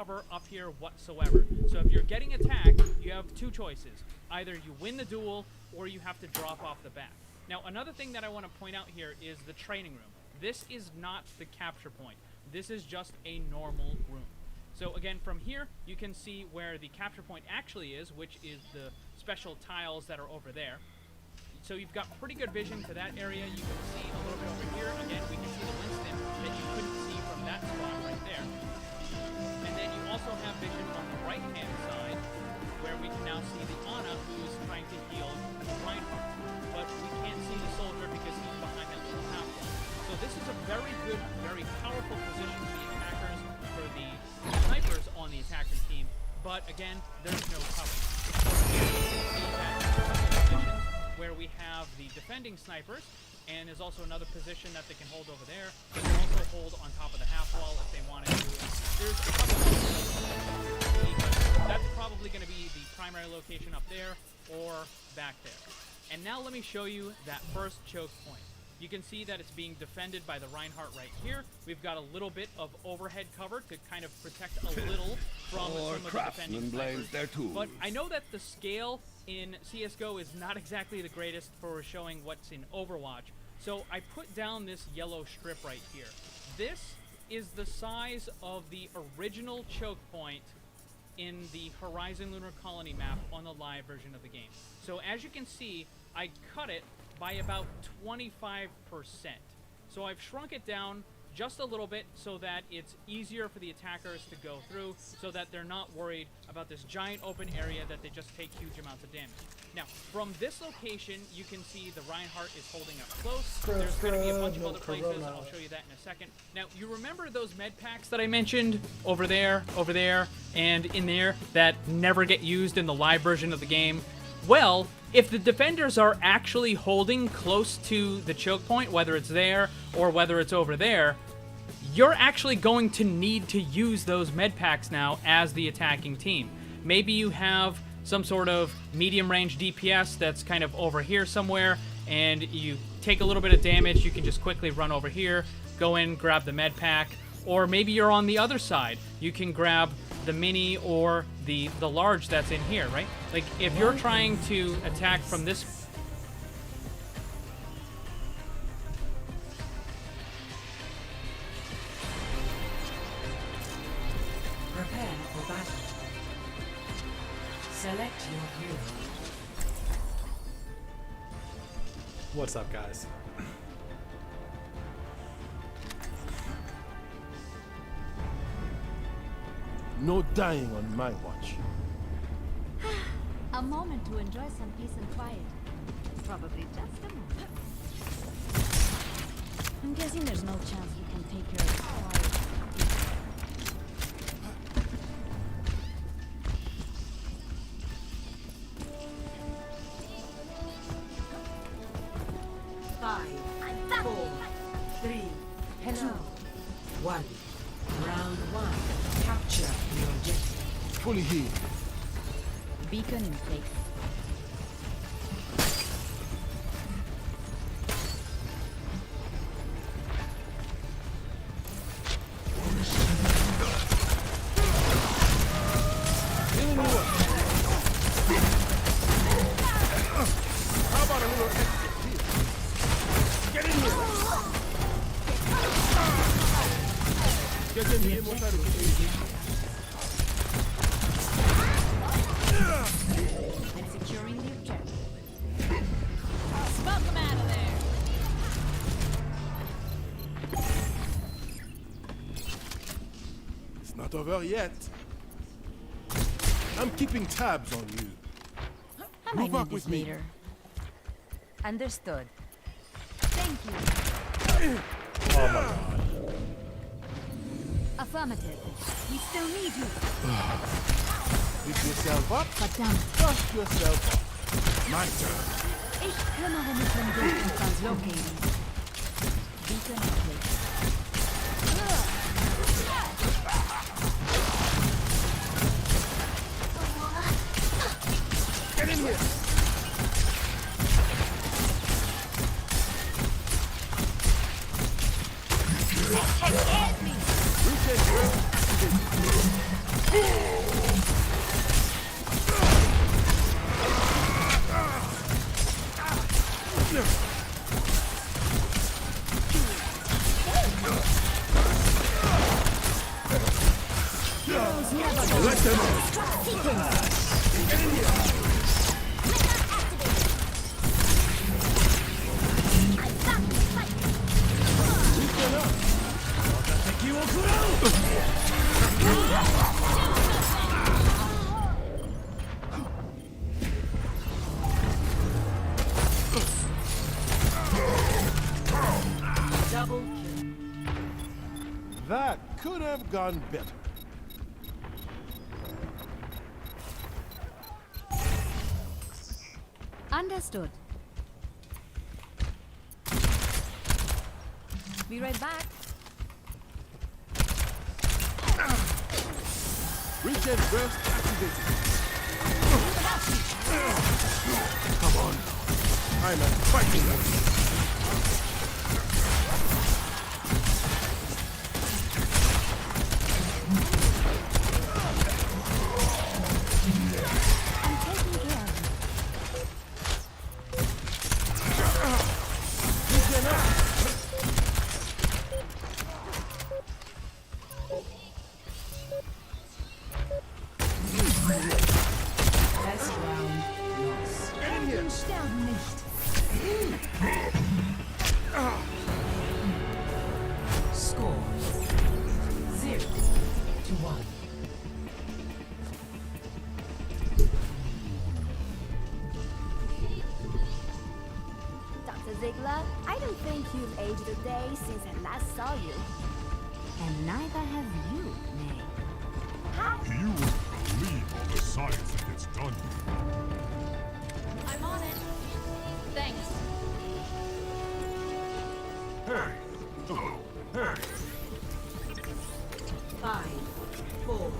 cover up here whatsoever. So if you're getting attacked, you have two choices. Either you win the duel, or you have to drop off the bat. Now, another thing that I want to point out here is the training room. This is not the capture point. This is just a normal room. So again, from here, you can see where the capture point actually is, which is the special tiles that are over there. So you've got pretty good vision to that area. You can see a little bit over here. Again, we can see the Winston that you couldn't see from that spot right there. And then you also have vision on the right-hand side, where we can now see the Ana who's trying to heal Reinhardt. But we can't see the soldier because he's behind that little half wall. So this is a very good, very powerful position for the attackers, for the snipers on the attacker team. But again, there's no cover. You can see that positions where we have the defending snipers, and there's also another position that they can hold over there. They can also hold on top of the half wall if they wanted to. There's a couple of places, but that's probably going to be the primary location up there or back there. And now let me show you that first choke point. You can see that it's being defended by the Reinhardt right here. We've got a little bit of overhead cover to kind of protect a little from some of the defending snipers. But I know that the scale in CSGO is not exactly the greatest for showing what's in Overwatch. So I put down this yellow strip right here. This is the size of the original choke point in the Horizon Lunar Colony map on the live version of the game. So as you can see, I cut it by about 25%. So I've shrunk it down just a little bit so that it's easier for the attackers to go through, so that they're not worried about this giant open area that they just take huge amounts of damage. Now, from this location, you can see the Reinhardt is holding up close. There's going to be a bunch of other places. I'll show you that in a second. Now, you remember those med packs that I mentioned over there, and in there that never get used in the live version of the game? Well, if the defenders are actually holding close to the choke point, whether it's there or whether it's over there, you're actually going to need to use those med packs now as the attacking team. Maybe you have some sort of medium range DPS that's kind of over here somewhere, and you take a little bit of damage, you can just quickly run over here, go in, grab the med pack, or maybe you're on the other side. You can grab the mini or the large that's in here, right? Like, if you're trying to attack from this... Prepare for battle. Select your hero. What's up, guys? No dying on my watch. A moment to enjoy some peace and quiet. Probably just a moment. I'm guessing there's no chance we can take care of this quiet. 5, 4, 3, 2, 1. Round 1. Capture the objective. Fully healed. Beacon in place. How about a little extra here? Get in here! Get in here, more time. And securing the objective. Smoke them out of there! It's not over yet. I'm keeping tabs on you. I Move might up need with this me. later. Understood. Thank you. Oh my god. Affirmative. We still need you. Pick yourself up. Verdammt. Dust yourself up. My turn. Ich kümmere mich um dich und translocating. Beacon in place. Get in here! Rotate, girl. Let them out. Double kill. That could have gone better. Understood. Be right back. Regen burst activated. Come on. I'm a fighting man. I'm taking care of you. Regen up. Best round lost. Get in here. Sterben nicht. Score 0-1. Dr. Ziegler, I don't think you've aged a day since I last saw you. And neither have you, May. You wouldn't believe all the science that gets done here. I'm on it. Thanks. Hey! Hello! Hey! 5, 4,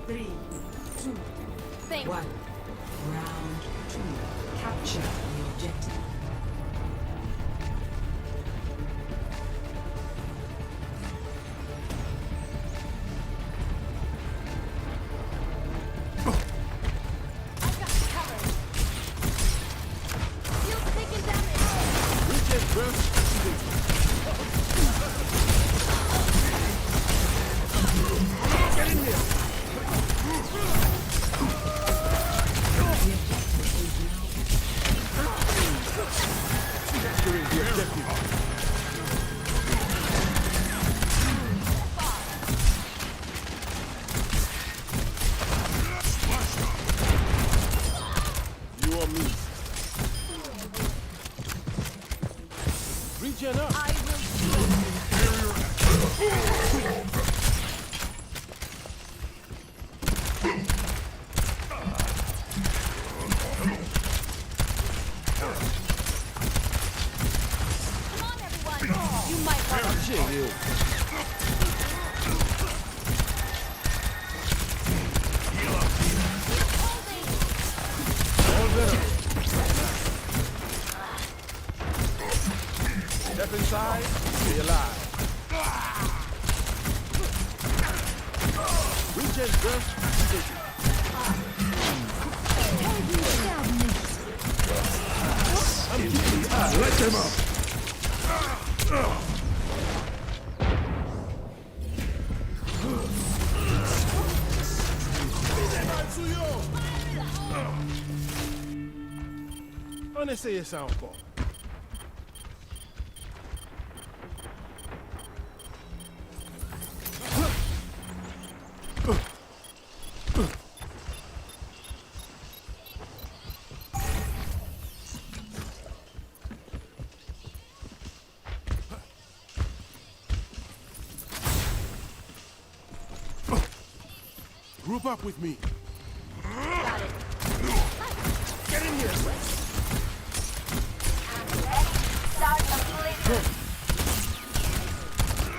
3, 2, Thanks. 1. Round 2. Capture the objective. I've got you covered. Feel taking damage. Regen burst activated. Get in here. Capturing the objective. You are me. Regen up. I will Come on, everyone. You might want to Chill. All better. Step inside, stay alive. Regen burst activated. I'm keeping the eye. Let them up. On essaye ça encore. Group up with me. got it. Get in here. Start the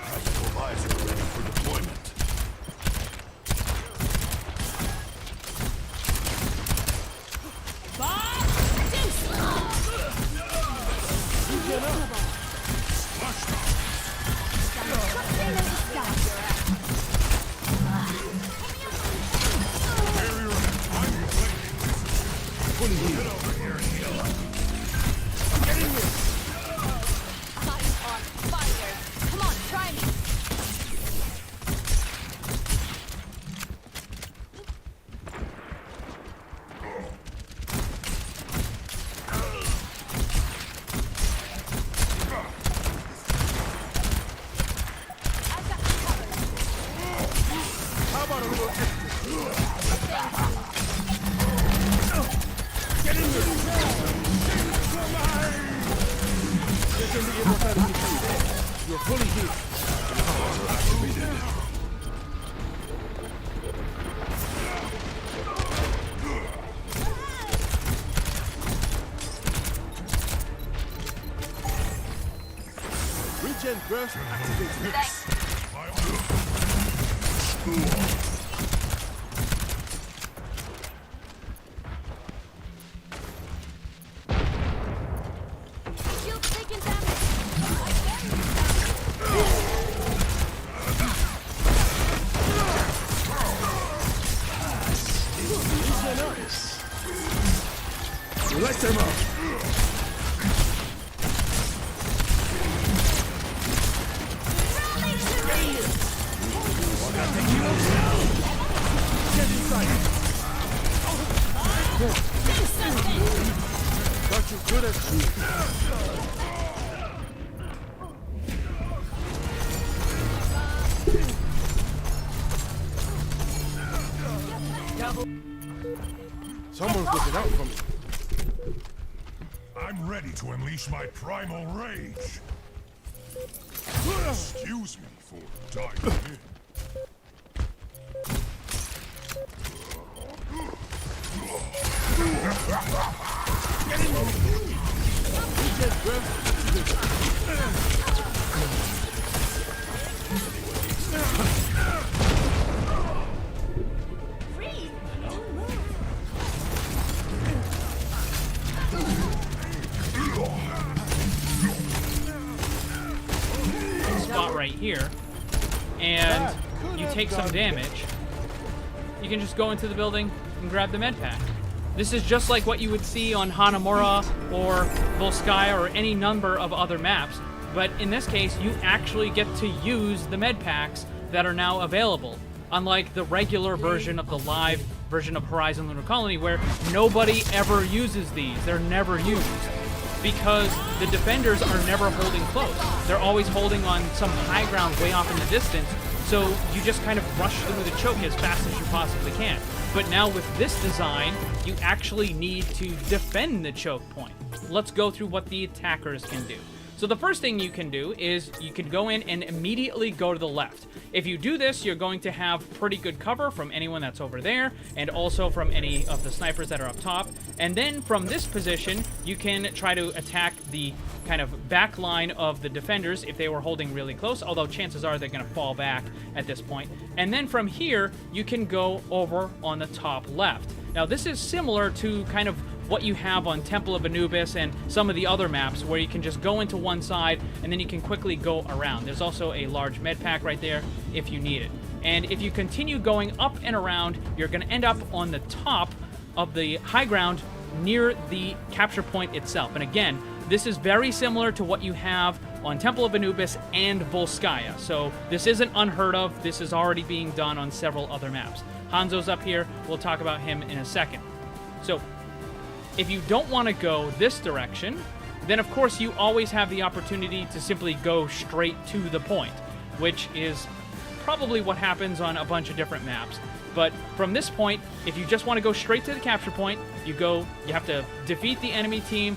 Tactical visor ready for deployment. I'm on fire. Come on, try me. I've got you covered. How about a little extra? Get in there! Get in the immortality field. You're fully healed. Regen burst activated. Shield's taking damage. Let them up. Get inside. Got you good as new. Someone's looking out for me. I'm ready to unleash my primal rage. Excuse me for diving in. Regen burst activated. Freeze. Spot right here, and you take some damage, you can just go into the building and grab the med pack. This is just like what you would see on Hanamura or Volskaya or any number of other maps, but in this case, you actually get to use the med packs that are now available, unlike the regular version of the live version of Horizon Lunar Colony, where nobody ever uses these. They're never used, because the defenders are never holding close. They're always holding on some high ground way off in the distance, so you just kind of rush through the choke as fast as you possibly can. But now with this design, you actually need to defend the choke point. Let's go through what the attackers can do. So the first thing you can do is you can go in and immediately go to the left. If you do this, you're going to have pretty good cover from anyone that's over there, and also from any of the snipers that are up top. And then from this position, you can try to attack the kind of back line of the defenders if they were holding really close, although chances are they're going to fall back at this point. And then from here, you can go over on the top left. Now this is similar to kind of what you have on Temple of Anubis and some of the other maps, where you can just go into one side and then you can quickly go around. There's also a large med pack right there if you need it. And if you continue going up and around, you're going to end up on the top of the high ground near the capture point itself. And again, this is very similar to what you have on Temple of Anubis and Volskaya. So this isn't unheard of. This is already being done on several other maps. Hanzo's up here. We'll talk about him in a second. So if you don't want to go this direction, then of course you always have the opportunity to simply go straight to the point, which is probably what happens on a bunch of different maps. But from this point, if you just want to go straight to the capture point, you have to defeat the enemy team,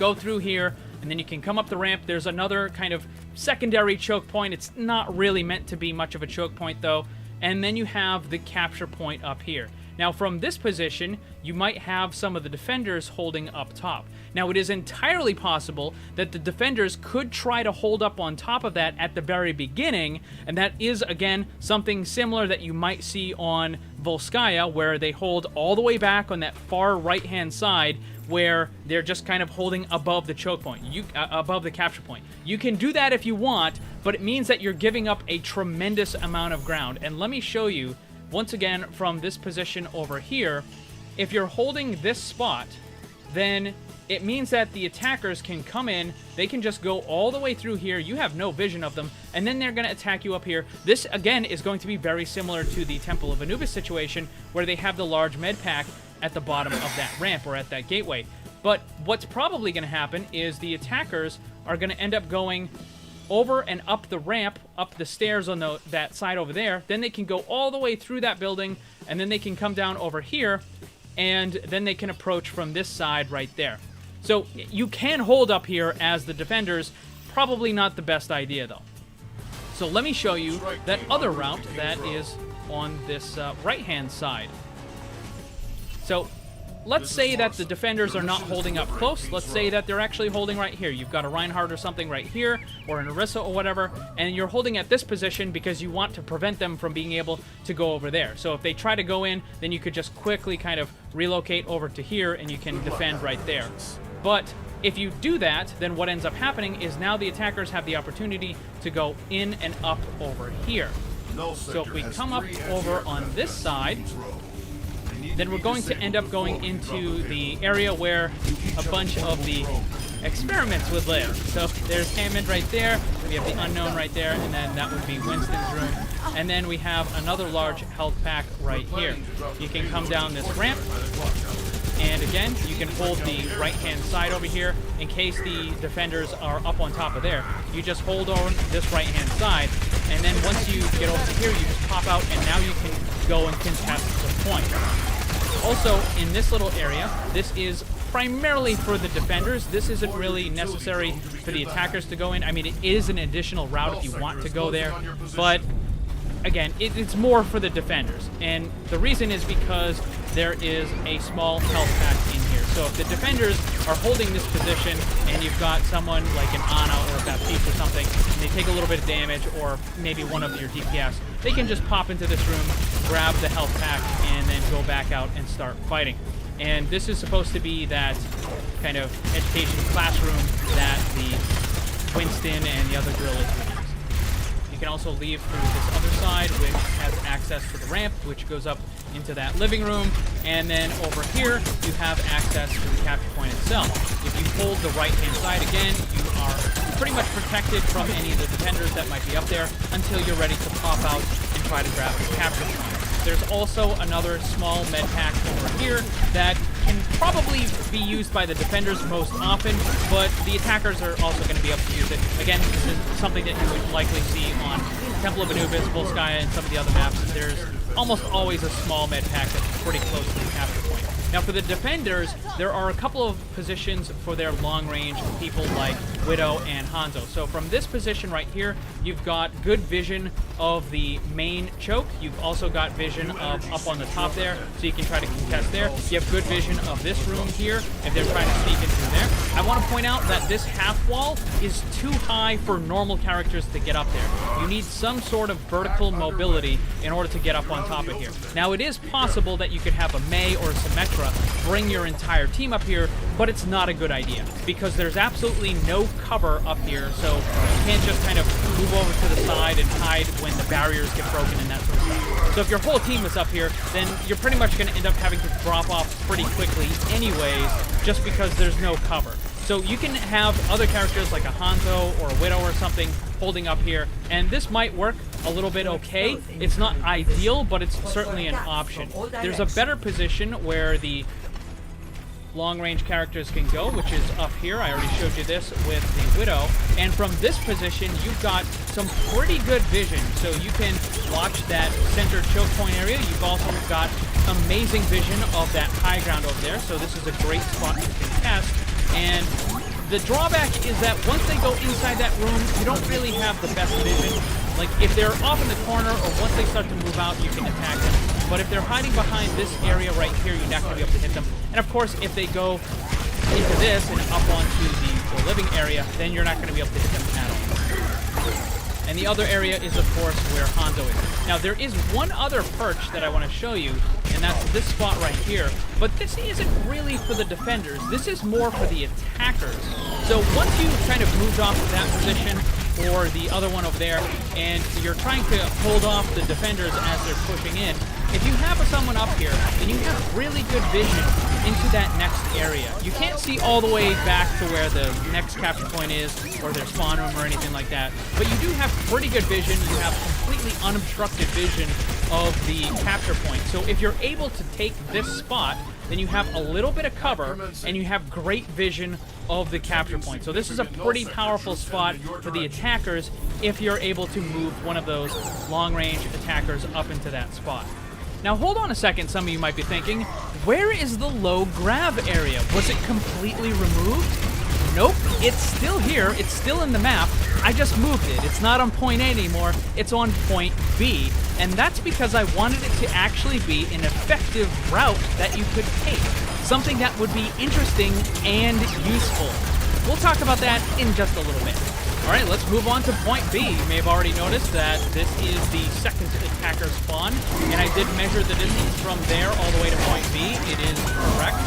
go through here, and then you can come up the ramp. There's another kind of secondary choke point. It's not really meant to be much of a choke point though. And then you have the capture point up here. Now from this position, you might have some of the defenders holding up top. Now it is entirely possible that the defenders could try to hold up on top of that at the very beginning, and that is again something similar that you might see on Volskaya, where they hold all the way back on that far right hand side, where they're just kind of holding above the choke point, above the capture point. You can do that if you want, but it means that you're giving up a tremendous amount of ground. And let me show you once again from this position over here. if you're holding this spot, then it means that the attackers can come in, they can just go all the way through here, you have no vision of them, and then they're going to attack you up here. This, again, is going to be very similar to the Temple of Anubis situation, where they have the large med pack at the bottom of that ramp, or at that gateway. But what's probably going to happen is the attackers are going to end up going over and up the ramp, up the stairs on that side over there, then they can go all the way through that building, and then they can come down over here, and then they can approach from this side right there. So you can hold up here as the defenders, probably not the best idea though. So let me show you that other route that is on this right-hand side. So let's say that the defenders are not holding up close. Let's say that they're actually holding right here. You've got a Reinhardt or something right here, or an Orisa or whatever, and you're holding at this position because you want to prevent them from being able to go over there. So if they try to go in, then you could just quickly kind of relocate over to here, and you can defend right there. But if you do that, then what ends up happening is now the attackers have the opportunity to go in and up over here. So if we come up over on this side, then we're going to end up going into the area where a bunch of the experiments would live. So there's Hammond right there, we have the Unknown right there, and then that would be Winston's room. And then we have another large health pack right here. You can come down this ramp, and again, you can hold the right-hand side over here in case the defenders are up on top of there. You just hold on this right-hand side, and then once you get over here, you just pop out, and now you can go and contest the point. Also, in this little area, this is primarily for the defenders. This isn't really necessary for the attackers to go in. I mean, it is an additional route if you want to go there, but again, it's more for the defenders. And the reason is because there is a small health pack in here. So if the defenders are holding this position and you've got someone like an Ana or a Baptiste or something, and they take a little bit of damage, or maybe one of your DPS, they can just pop into this room, grab the health pack, and then go back out and start fighting. And this is supposed to be that kind of education classroom that the Winston and the other girl is using. You can also leave through this other side, which has access to the ramp, which goes up into that living room. And then over here, you have access to the capture point itself. If you hold the right-hand side again, you are pretty much protected from any of the defenders that might be up there until you're ready to pop out and try to grab the capture point. There's also another small med pack over here that can probably be used by the defenders most often, but the attackers are also going to be able to use it. Again, this is something that you would likely see on Temple of Anubis, Volskaya, and some of the other maps. There's almost always a small med pack that's pretty close to the capture point. Now for the defenders, there are a couple of positions for their long-range people like Widow and Hanzo. So from this position right here, you've got good vision of the main choke. You've also got vision of up on the top there, so you can try to contest there. You have good vision of this room here, if they're trying to sneak in through there. I want to point out that this half wall is too high for normal characters to get up there. You need some sort of vertical mobility in order to get up on top of here. Now it is possible that you could have a Mei or a Symmetra bring your entire team up here, but it's not a good idea because there's absolutely no cover up here, so you can't just kind of move over to the side and hide when the barriers get broken and that sort of stuff. So if your whole team is up here, then you're pretty much going to end up having to drop off pretty quickly anyways, just because there's no cover. So you can have other characters like a Hanzo or a Widow or something holding up here, and this might work a little bit okay. It's not ideal, but it's certainly an option. There's a better position where the long-range characters can go, which is up here. I already showed you this with the Widow. And from this position, you've got some pretty good vision. So you can watch that center choke point area. You've also got amazing vision of that high ground over there. So this is a great spot to contest. And the drawback is that once they go inside that room, you don't really have the best vision. Like, if they're off in the corner or once they start to move out, you can attack them. But if they're hiding behind this area right here, you're not going to be able to hit them. And of course, if they go into this and up onto the living area, then you're not going to be able to hit them at all. And the other area is, of course, where Hanzo is. Now, there is one other perch that I want to show you, and that's this spot right here. But this isn't really for the defenders. This is more for the attackers. So once you've kind of moved off of that position, or the other one over there, and you're trying to hold off the defenders as they're pushing in, if you have someone up here, then you have really good vision into that next area. You can't see all the way back to where the next capture point is, or their spawn room or anything like that, but you do have pretty good vision. You have completely unobstructed vision of the capture point. So if you're able to take this spot, then you have a little bit of cover, and you have great vision of the capture point. So this is a pretty powerful spot for the attackers if you're able to move one of those long-range attackers up into that spot. Now hold on a second, some of you might be thinking, where is the low grav area? Was it completely removed? Nope, it's still here, it's still in the map, I just moved it. It's not on point A anymore, it's on point B, and that's because I wanted it to actually be an effective route that you could take. Something that would be interesting and useful. We'll talk about that in just a little bit. Alright, let's move on to point B. You may have already noticed that this is the second attacker spawn, and I did measure the distance from there all the way to point B. It is correct.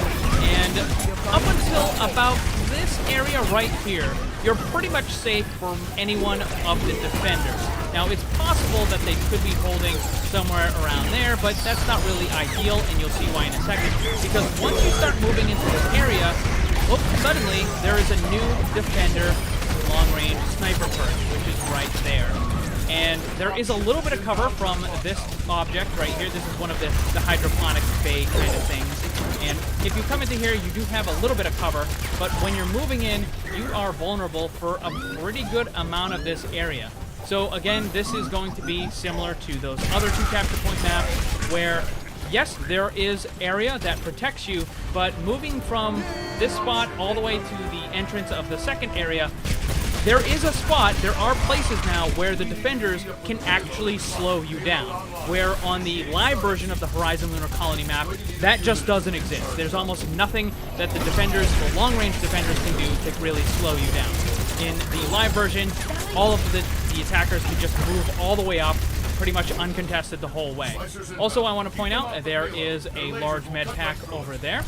And up until about this area right here, you're pretty much safe from any one of the defenders. Now, it's possible that they could be holding somewhere around there, but that's not really ideal, and you'll see why in a second. Because once you start moving into this area, suddenly there is a new defender long-range sniper perch, which is right there. And there is a little bit of cover from this object right here. This is one of the hydroponic bay kind of things. And if you come into here, you do have a little bit of cover, but when you're moving in, you are vulnerable for a pretty good amount of this area. So again, this is going to be similar to those other two capture point maps where yes, there is area that protects you, but moving from this spot all the way to the entrance of the second area, there is a spot, there are places now where the defenders can actually slow you down. Where on the live version of the Horizon Lunar Colony map, that just doesn't exist. There's almost nothing that the defenders, the long-range defenders, can do to really slow you down. In the live version, all of the attackers can just move all the way up, pretty much uncontested the whole way. Also, I want to point out there is a large med pack over there.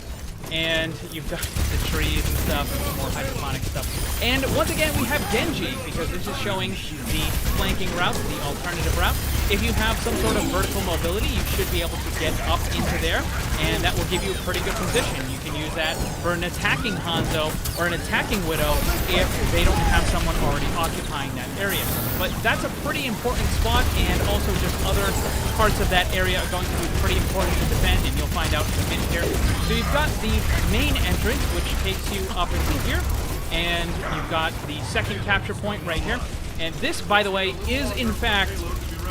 And you've got the trees and stuff, and some more hydroponic stuff. And once again, we have Genji, because this is showing the flanking route, the alternative route. If you have some sort of vertical mobility, you should be able to get up into there, and that will give you a pretty good position. You can use that for an attacking Hanzo or an attacking Widow if they don't have someone already occupying that area. But that's a pretty important spot, and also just other parts of that area are going to be pretty important to defend, and you'll find out in a minute here. So you've got the main entrance, which takes you up into here, and you've got the second capture point right here. And this, by the way, is in fact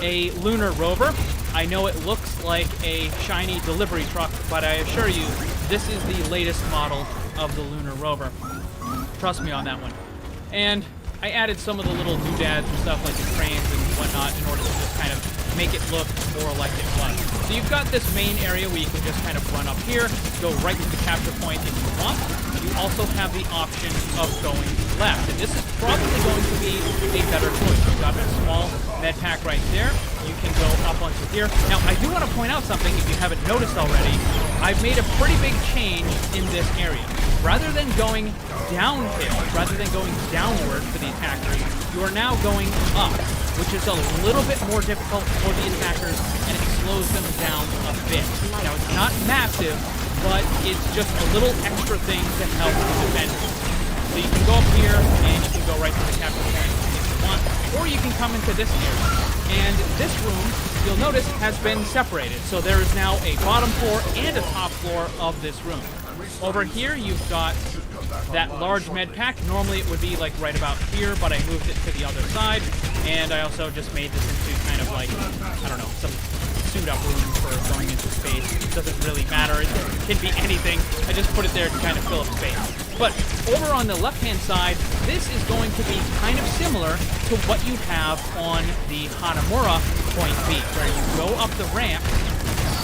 a lunar rover. I know it looks like a shiny delivery truck, but I assure you, this is the latest model of the lunar rover. Trust me on that one. And I added some of the little doodads and stuff like the cranes and whatnot in order to just kind of make it look more like it was. So you've got this main area where you can just kind of run up here, go right to the capture point if you want. You also have the option of going left, and this is probably going to be a better choice. You've got a small med pack right there. You can go up onto here. Now, I do want to point out something, if you haven't noticed already. I've made a pretty big change in this area. Rather than going downhill, rather than going downward for the attackers, you are now going up, which is a little bit more difficult for the attackers, and it slows them down a bit. Now, it's not massive, but it's just a little extra thing to help the defenders. So you can go up here, and you can go right to the capture point if you want, or you can come into this area. And this room, you'll notice, has been separated. So there is now a bottom floor and a top floor of this room. Over here, you've got that large med pack. Normally it would be like right about here, but I moved it to the other side. And I also just made this into kind of like, I don't know, some suit-up room for going into space. It doesn't really matter. It can be anything. I just put it there to kind of fill up space. But over on the left-hand side, this is going to be kind of similar to what you have on the Hanamura Point B, where you go up the ramp,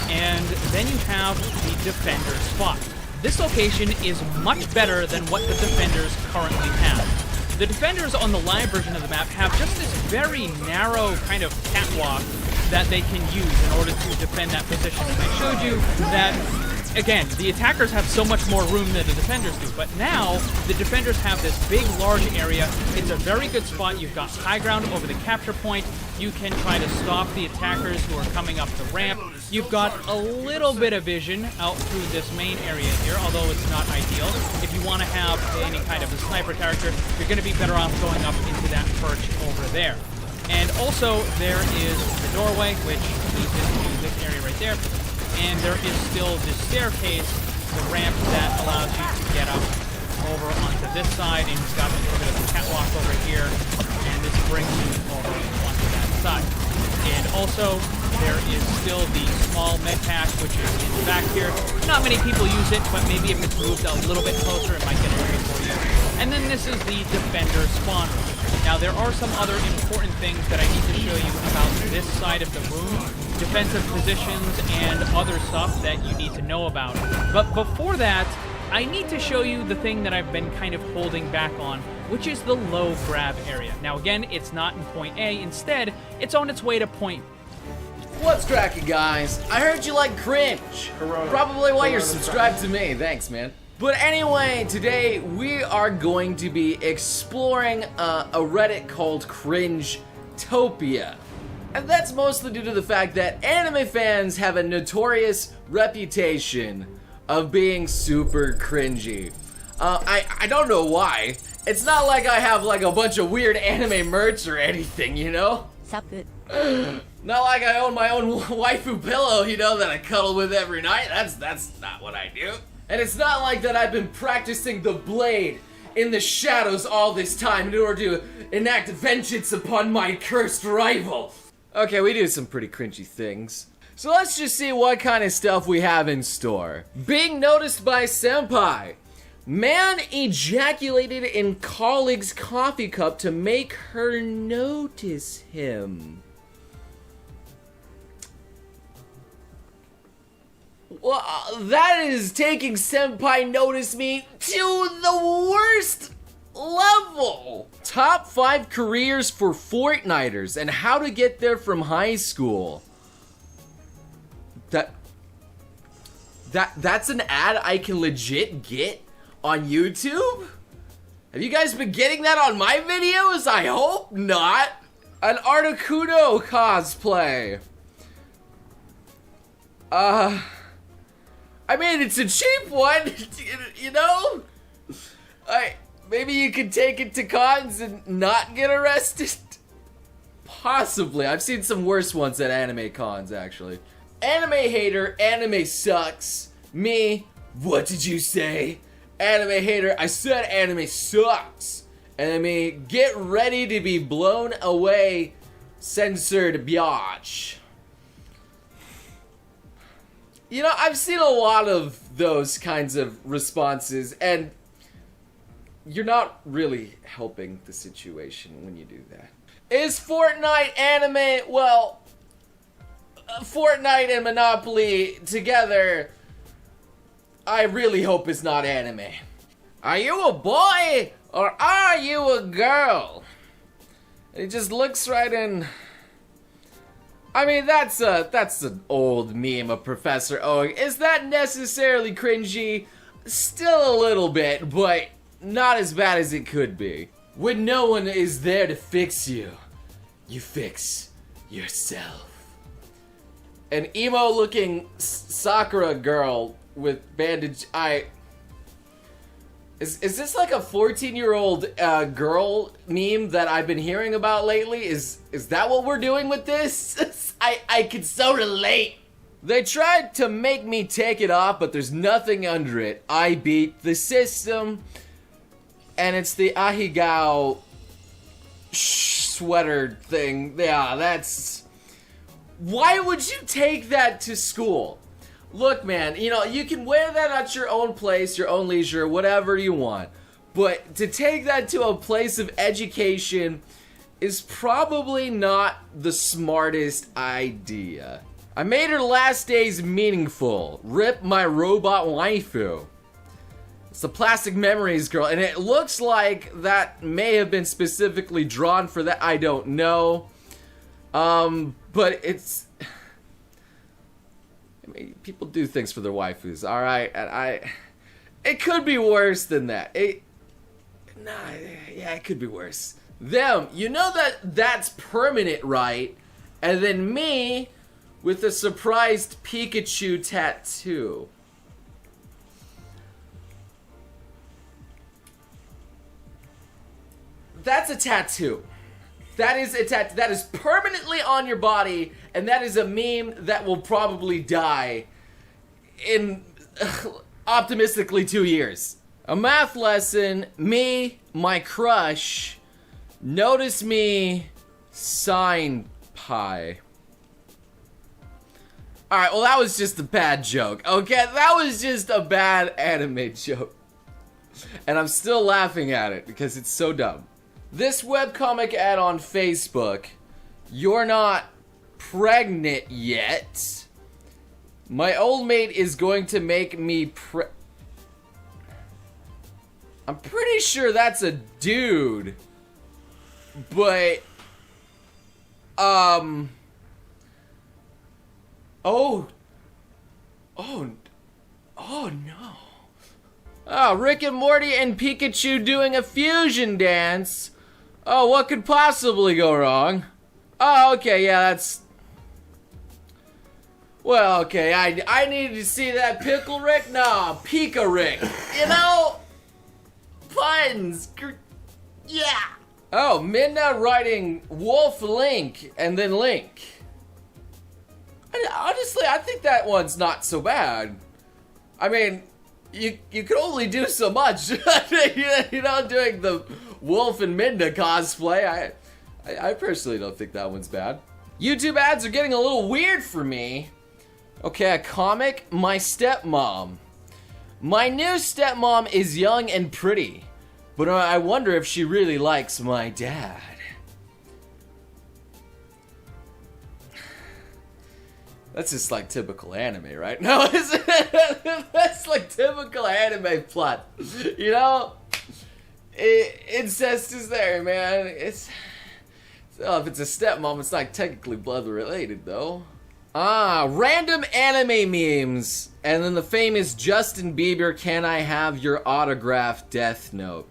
and then you have the defender spot. This location is much better than what the defenders currently have. The defenders on the live version of the map have just this very narrow kind of catwalk that they can use in order to defend that position. And I showed you that again, the attackers have so much more room than the defenders do, but now the defenders have this big, large area. It's a very good spot. You've got high ground over the capture point. You can try to stop the attackers who are coming up the ramp. You've got a little bit of vision out through this main area here, although it's not ideal. If you want to have any kind of a sniper character, you're going to be better off going up into that perch over there. And also, there is the doorway, which leads into this area right there. And there is still this staircase, the ramp that allows you to get up over onto this side. And you've got a little bit of a catwalk over here. And this brings you over onto that side. And also, there is still the small med pack, which is in the back here. Not many people use it, but maybe if it's moved a little bit closer, it might get a area for you. And then this is the defender spawn room. Now, there are some other important things that I need to show you about this side of the room. Defensive positions and other stuff that you need to know about. But before that, I need to show you the thing that I've been kind of holding back on, which is the low grab area. Now, again, it's not in point A. Instead, it's on its way to point B. What's cracking, guys? I heard you like cringe. Probably why you're subscribed to me. Thanks, man. But anyway, today we are going to be exploring a Reddit called Cringetopia. And that's mostly due to the fact that anime fans have a notorious reputation of being super cringy. I don't know why. It's not like I have like a bunch of weird anime merch or anything, you know? Not like I own my own waifu pillow, you know, that I cuddle with every night. That's not what I do. And it's not like that I've been practicing the blade in the shadows all this time in order to enact vengeance upon my cursed rival. Okay, we do some pretty cringy things. So let's just see what kind of stuff we have in store. Being noticed by senpai. Man ejaculated in colleague's coffee cup to make her notice him. Well, that is taking senpai notice me to the worst level. Top 5 careers for Fortniters and how to get there from high school. That's an ad I can legit get on YouTube? Have you guys been getting that on my videos? I hope not. An Articuno cosplay. I mean, it's a cheap one, you know? Maybe you could take it to cons and not get arrested? Possibly. I've seen some worse ones at anime cons, actually. Anime hater, anime sucks. Me, what did you say? Anime hater, I said anime sucks. Enemy, get ready to be blown away, censored biatch. You know, I've seen a lot of those kinds of responses, and you're not really helping the situation when you do that. Is Fortnite anime? Well, Fortnite and Monopoly together, I really hope it's not anime. Are you a boy or are you a girl? It just looks right in. I mean, that's an old meme of Professor Oak. Is that necessarily cringy? Still a little bit, but not as bad as it could be. When no one is there to fix you, you fix yourself. An emo-looking Sakura girl with bandage eye. Is this like a 14-year-old girl meme that I've been hearing about lately? Is that what we're doing with this? I can so relate. They tried to make me take it off, but there's nothing under it. I beat the system. And it's the Ahegao sweater thing. Yeah, that's... Why would you take that to school? Look, man, you know, you can wear that at your own place, your own leisure, whatever you want. But to take that to a place of education is probably not the smartest idea. I made her last days meaningful. Rip my robot waifu. It's the Plastic Memories girl, and it looks like that may have been specifically drawn for that. I don't know. But it's... I mean, people do things for their waifus, alright? And it could be worse than that. Yeah, it could be worse. Them, you know that's permanent, right? And then me with a surprised Pikachu tattoo. That's a tattoo. That is a tattoo. That is permanently on your body, and that is a meme that will probably die in optimistically 2 years. A math lesson, me, my crush, notice me, sign pie. Alright, well that was just a bad joke, okay? That was just a bad anime joke. And I'm still laughing at it because it's so dumb. This webcomic ad on Facebook, you're not pregnant yet. My old mate is going to make me I'm pretty sure that's a dude. But, oh no. Oh, Rick and Morty and Pikachu doing a fusion dance. Oh, what could possibly go wrong? Oh, okay, yeah, that's... Well, okay, I needed to see that Pickle Rick? Nah, Pika Rick. You know? Puns. Yeah. Oh, Midna writing Wolf Link and then Link. Honestly, I think that one's not so bad. I mean, you can only do so much. You know, doing the Wolf and Midna cosplay. I personally don't think that one's bad. YouTube ads are getting a little weird for me. Okay, a comic. My stepmom. My new stepmom is young and pretty, but I wonder if she really likes my dad. That's just like typical anime, right? No, that's like typical anime plot. You know? Incest is there, man. Oh, if it's a stepmom, it's not technically blood related, though. Ah, random anime memes. And then the famous Justin Bieber, can I have your autograph death note?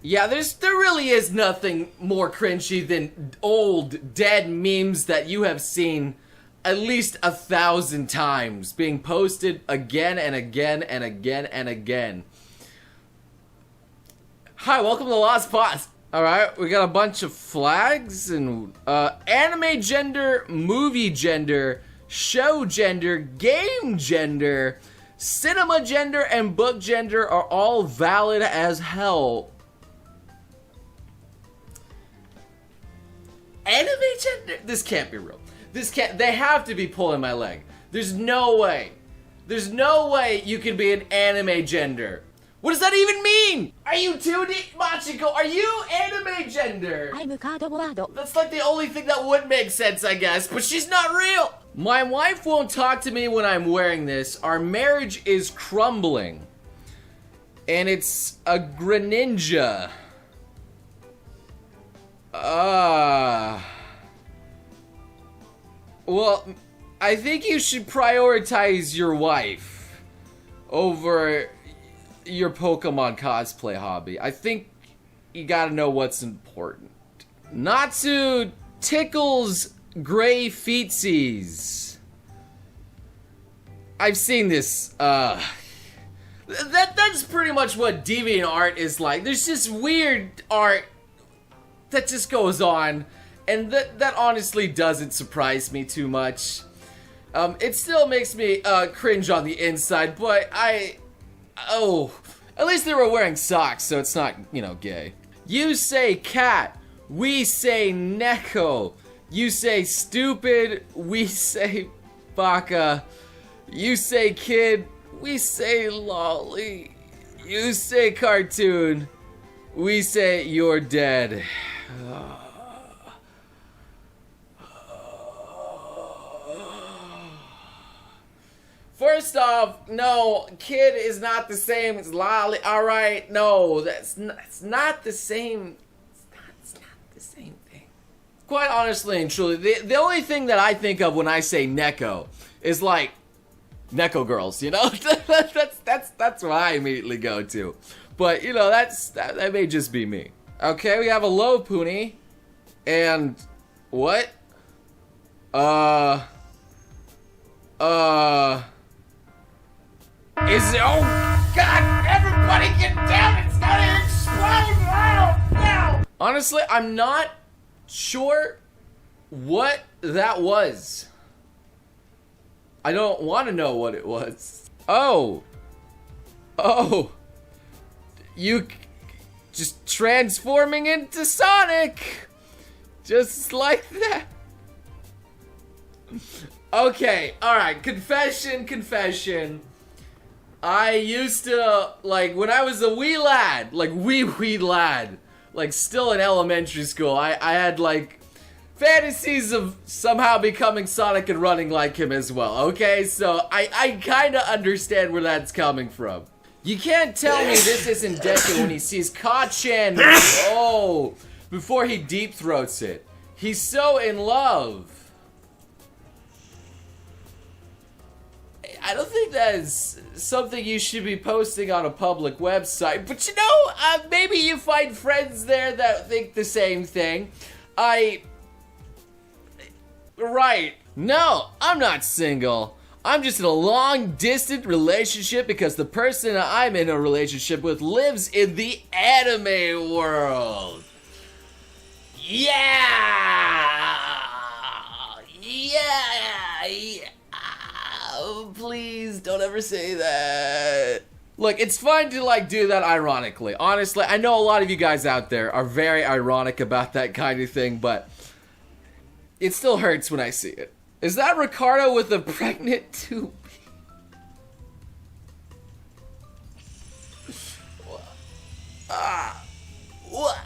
Yeah, there really is nothing more cringy than old, dead memes that you have seen at least 1,000 times being posted again and again and again and again. Hi, welcome to Lost Pause. Alright, we got a bunch of flags and anime gender, movie gender, show gender, game gender, cinema gender, and book gender are all valid as hell. Anime gender? This can't be real. They have to be pulling my leg. There's no way. There's no way you can be an anime gender. What does that even mean? Are you 2D, Machiko? Are you anime gender? That's like the only thing that would make sense, I guess, but she's not real. My wife won't talk to me when I'm wearing this. Our marriage is crumbling. And it's a Greninja. Well, I think you should prioritize your wife over your Pokemon cosplay hobby. I think you gotta know what's important. Natsu tickles gray feetsies. I've seen this, that's pretty much what DeviantArt is like. There's just weird art that just goes on, and that honestly doesn't surprise me too much. It still makes me cringe on the inside, but oh, at least they were wearing socks, so it's not, you know, gay. You say cat, we say neko. You say stupid, we say baka. You say kid, we say lolly. You say cartoon, we say you're dead. First off, no, kid is not the same as lolly. Alright, no, it's not the same. It's not the same thing. Quite honestly and truly, the only thing that I think of when I say neko is like Neko girls, you know? that's what I immediately go to. But you know, that may just be me. Okay, we have a low Puni. And what? Is it? Oh God! Everybody get down! It's gonna explode! Now! Honestly, I'm not sure what that was. I don't want to know what it was. Oh. You just transforming into Sonic. Just like that. Okay, alright, confession. I used to, like, when I was a wee lad, like, wee lad, like, still in elementary school, I had, like, fantasies of somehow becoming Sonic and running like him as well, okay? So, I kinda understand where that's coming from. You can't tell me this isn't Deku when he sees Kacchan, oh, before he deep throats it. He's so in love. I don't think that is something you should be posting on a public website, but you know, maybe you find friends there that think the same thing. Right. No, I'm not single. I'm just in a long-distance relationship because the person I'm in a relationship with lives in the anime world. Yeah! Oh, please don't ever say that. Look, it's fine to like do that ironically. Honestly, I know a lot of you guys out there are very ironic about that kind of thing, but it still hurts when I see it. Is that Ricardo with a pregnant tube? What?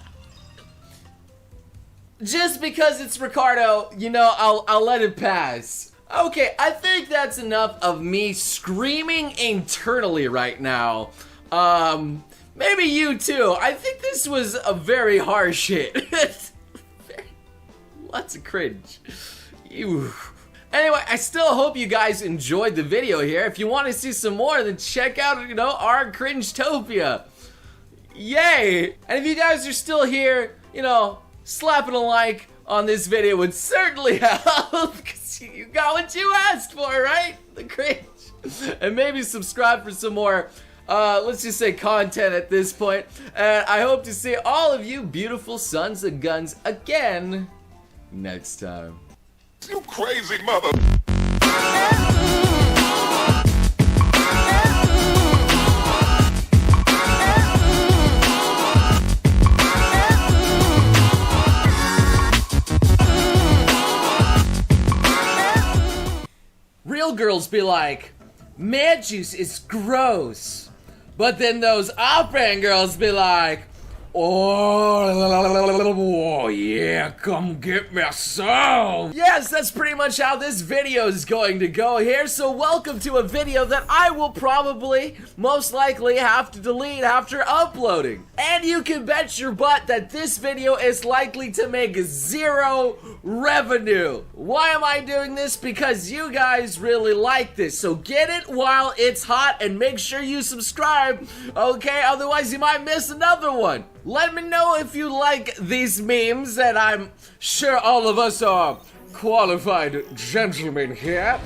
Just because it's Ricardo, you know, I'll let it pass. Okay, I think that's enough of me screaming internally right now. Maybe you too. I think this was a very harsh hit. Lots of cringe. Ew. Anyway, I still hope you guys enjoyed the video here. If you want to see some more, then check out, you know, our Cringetopia. Yay! And if you guys are still here, you know, slapping a like on this video would certainly help, because you got what you asked for, right? The cringe. And maybe subscribe for some more, let's just say content at this point. And I hope to see all of you beautiful sons of guns again next time. You crazy mother. Real girls be like, man juice is gross. But then those op-ed girls be like, oh yeah, come get me some. Yes, that's pretty much how this video is going to go here. So welcome to a video that I will probably, most likely, have to delete after uploading. And you can bet your butt that this video is likely to make 0 revenue. Why am I doing this? Because you guys really like this. So get it while it's hot and make sure you subscribe, okay? Otherwise you might miss another one. Let me know if you like these memes, and I'm sure all of us are qualified gentlemen here.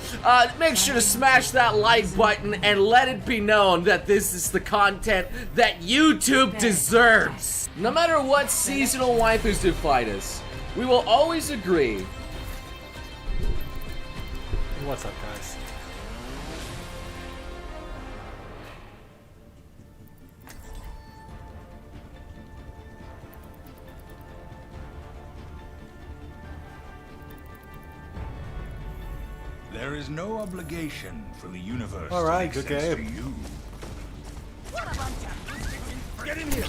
Make sure to smash that like button and let it be known that this is the content that YouTube deserves. No matter what seasonal waifus do fight us, we will always agree. What's up, guys? There is no obligation for the universe All right, to make good sense game. to you. Get in here.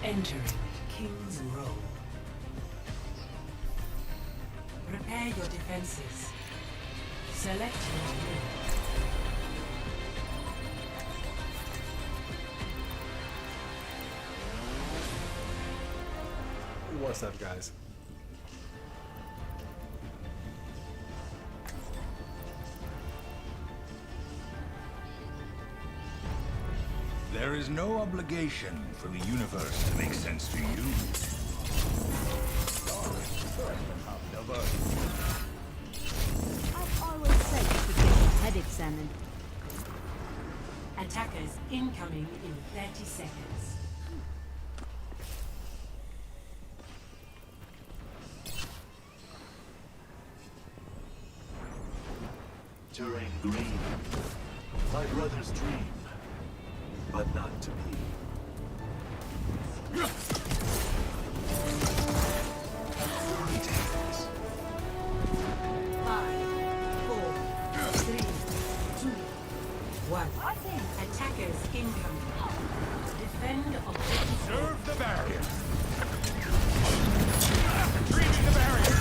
Entering King's Row. Prepare your defenses. Select your move. What's up, guys? There is no obligation for the universe to make sense to you. I've always said you should get your head examined. Attackers incoming in 30 seconds. Terrain green. My brother's dream, but not to be. Fairy tales. 5, 4, 3, 2, 1. Attackers incoming. Defend objective. Serve the barrier. Reaching the barrier.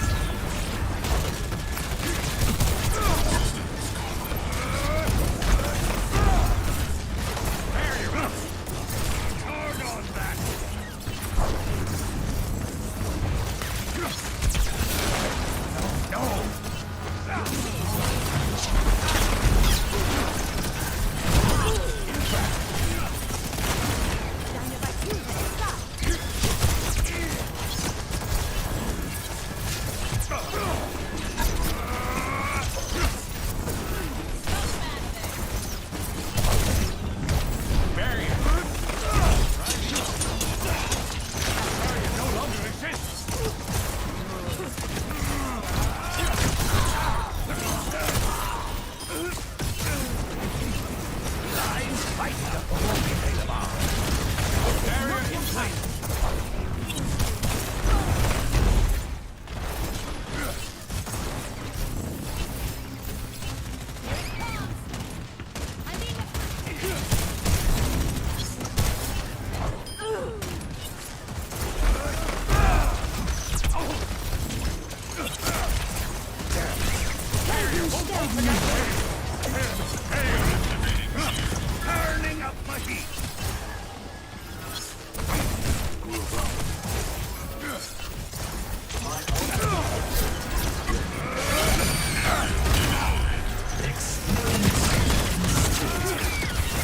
Turning up my heat.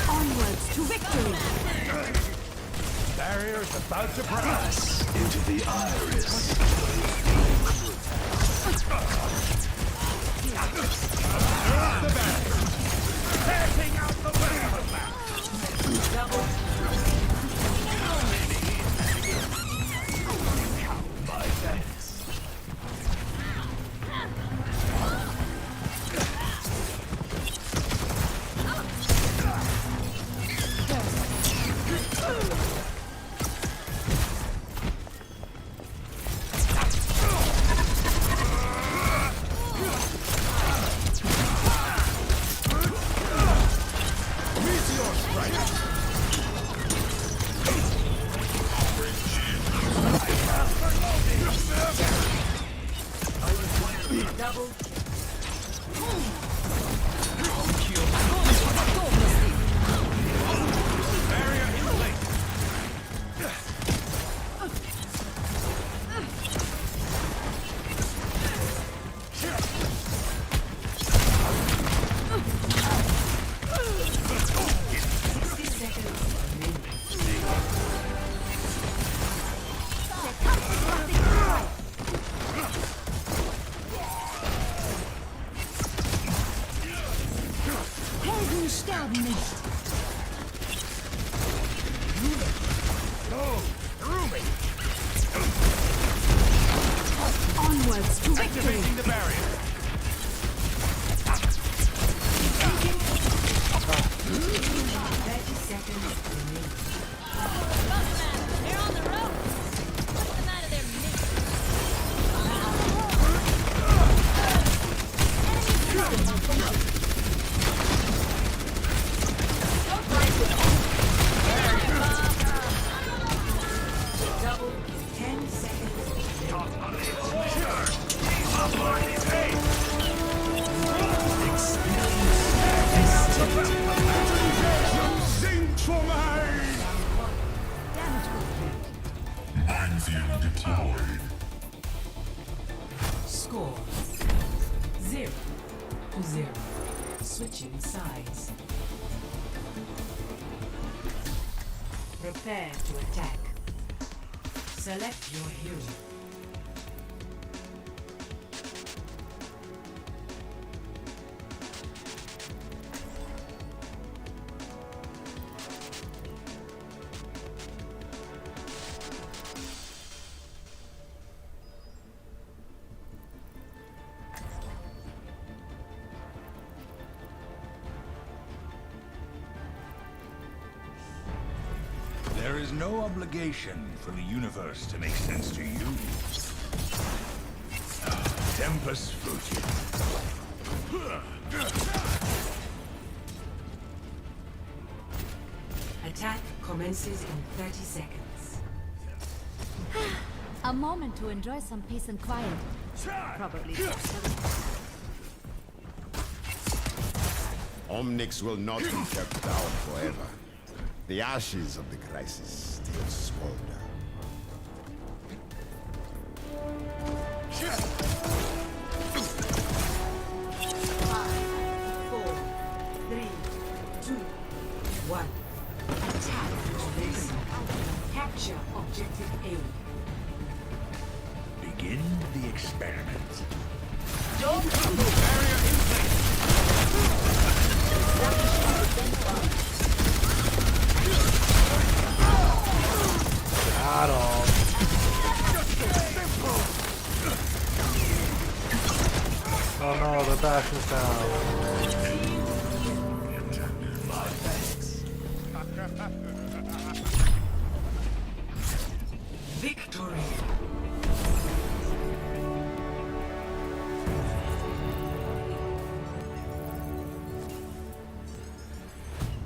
Onwards to victory. Barrier's about to press Into the iris. the barrier. Passing out the weapon back. My thanks. Barrier in place. Helden sterben nicht. Go through me. Onwards to victory. Activating the barrier. 30 seconds remaining. They're on the road. Put them out of their misery. Prepare to attack. Select your hero. There is no obligation for the universe to make sense to you. Tempus Fugit. Attack commences in 30 seconds. A moment to enjoy some peace and quiet. Probably. Omnix will not be kept down forever. The ashes of the crisis still smolder. 5, 4, 3, 2, 1. Attack commencing. Capture objective A. Begin the experiment. Don't barrier in Oh no, the bash is down. Victory.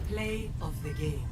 Play of the game.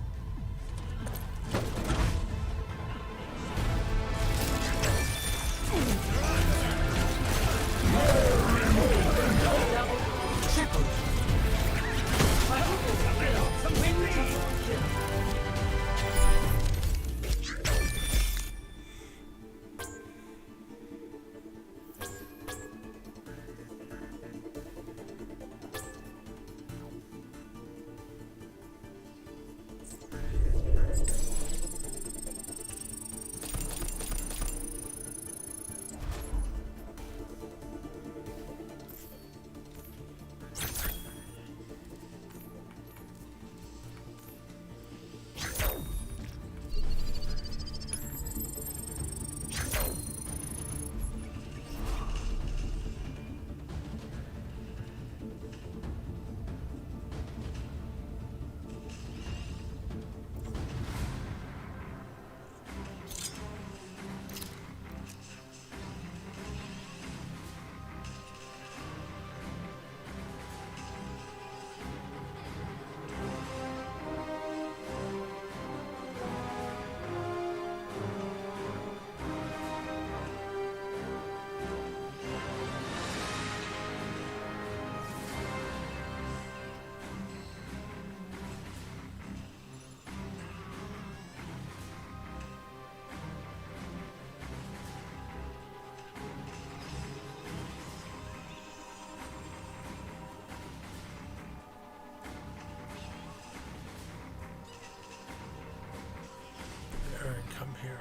Aaron, come here.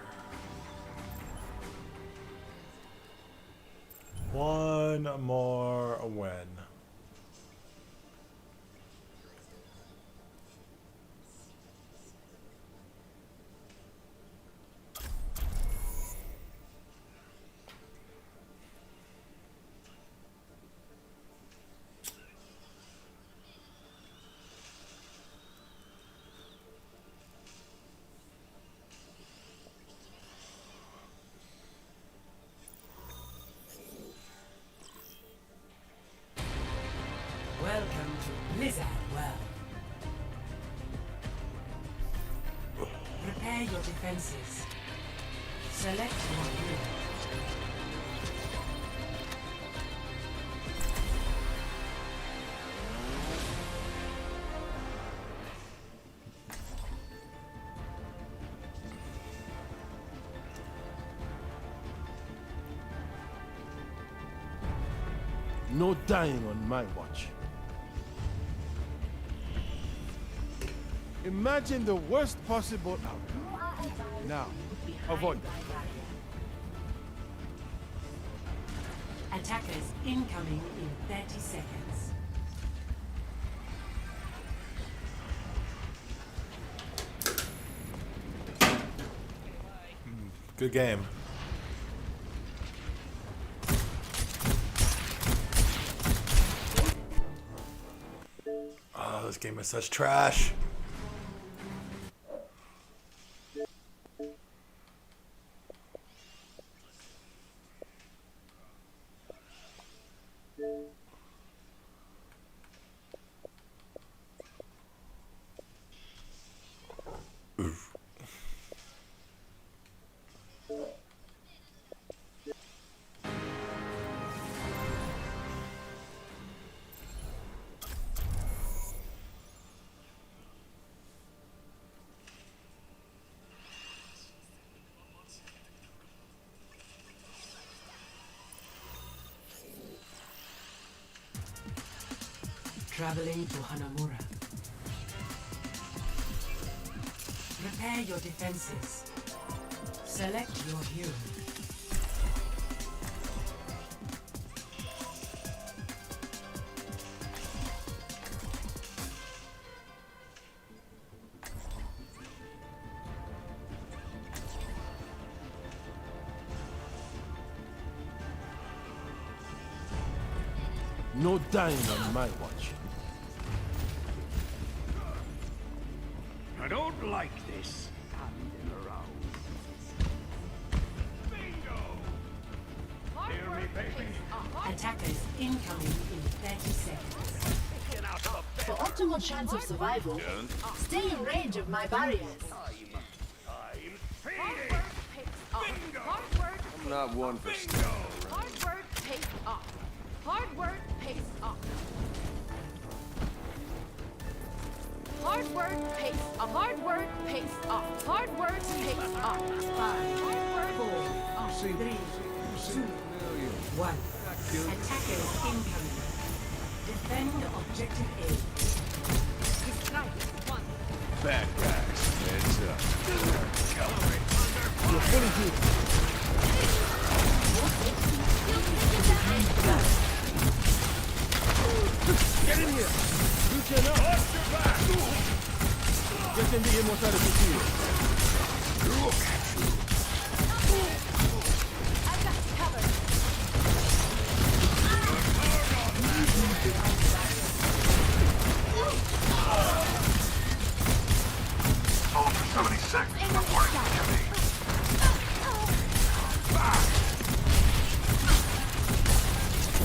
One more win. Welcome to Blizzard World. Prepare your defenses. Select your hero. No dying on my watch. Imagine the worst possible outcome. Now, avoid them. Attackers incoming in 30 seconds. Good game. Oh, this game is such trash. Traveling to Hanamura. Prepare your defenses. Select your hero. No dying on my watch. I don't like this. Standing around. Bingo! Hear me, baby? Attackers incoming in 30 seconds. Get out of the For optimal chance of survival, stay in range of my barriers. I'm feeding! Bingo! I'm not one for Bingo! Hard work pays off. Hard work pays off. Hard work pays off. Hard work pays off. Hard work pays off. 5, 4, 3, 2, 1. Attackers incoming. Defend objective A. bad guys. Heads up. You're fully healed. Get in here! You cannot! Watch your back! Get in the immortality field. Look at you! I've got you covered. Hold for 70 seconds before activity.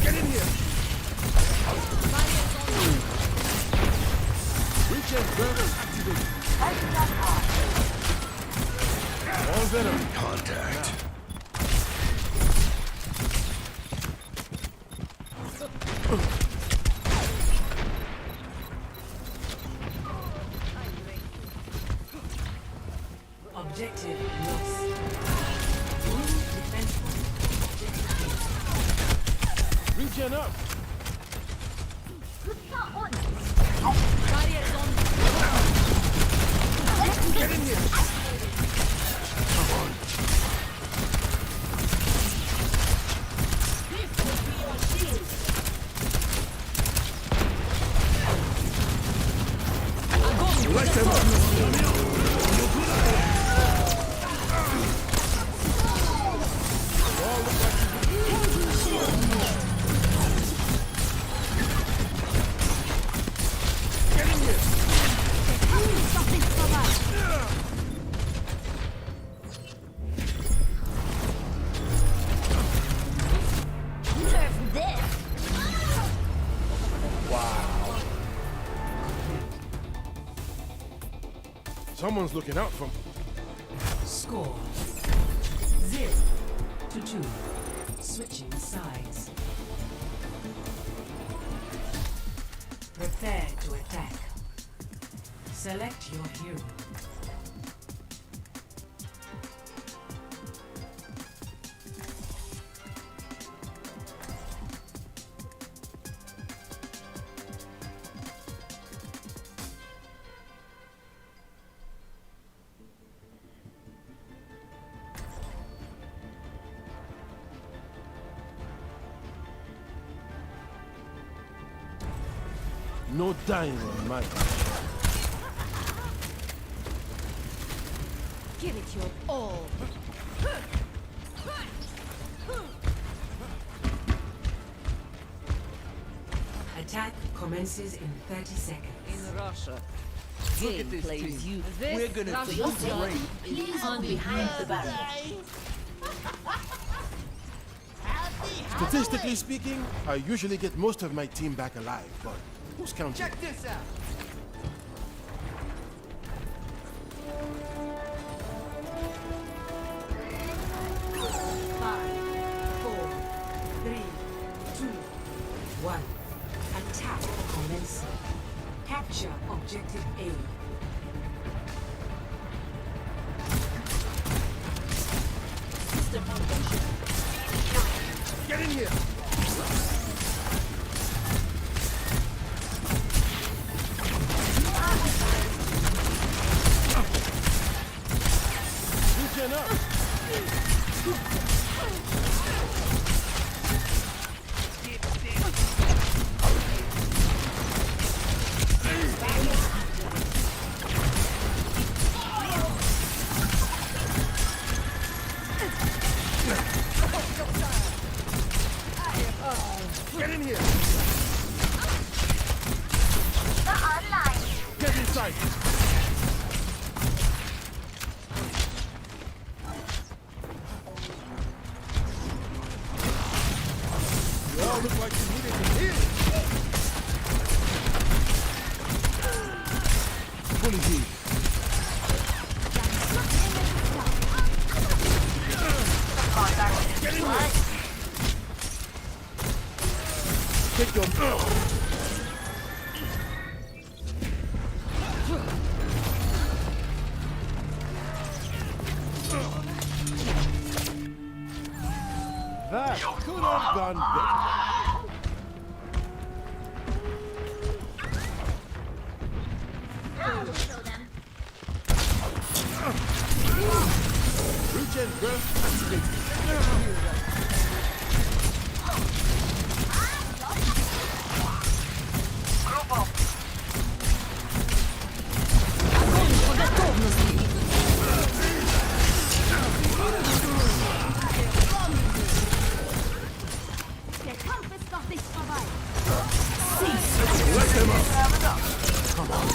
Get in here! Reach and grab activate. All venom. Contact. Objective lost. Win defensible. Regen up. Get in here. Come on. Light them up. Get in here. Nerf this. Someone's looking out for me. Score 0 to 2. Switching sides. Prepare to attack. Select your hero. No dying on my part. Give it your all. Attack commences in 30 seconds. In Russia, Look at game this plays team. you. We're gonna Russia think job great. is on behind the barrel. Statistically speaking, I usually get most of my team back alive, but who's counting? Check this out. Five, 4, 3, 2, 1. Attack commencing. Capture objective A. System malfunction. Get in here! Loosen up! Get in here! Get inside! You all look like you needed some healing. Fully healed. Get in here! Take your... That could have gone better. Reach and burst activated. Der Kampf ist noch nicht vorbei. Let them up. Come on.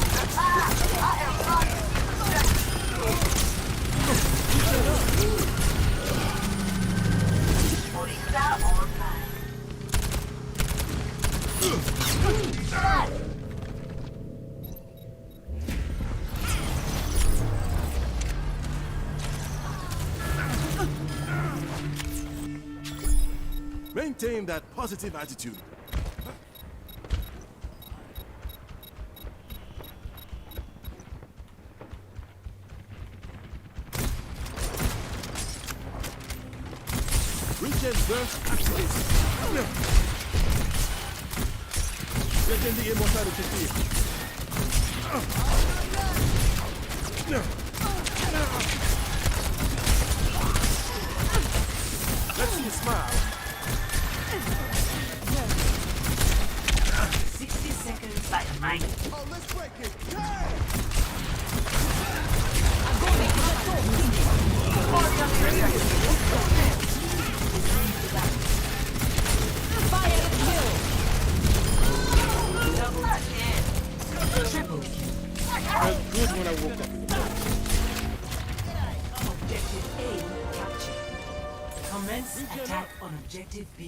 Maintain that positive attitude. Reach and burst activated. Get in the immortality field. Let's see you smile. 60 seconds by the mind. Oh, let's break it. Triple. Felt good when I woke up. Objective A captured. Commence attack on objective B.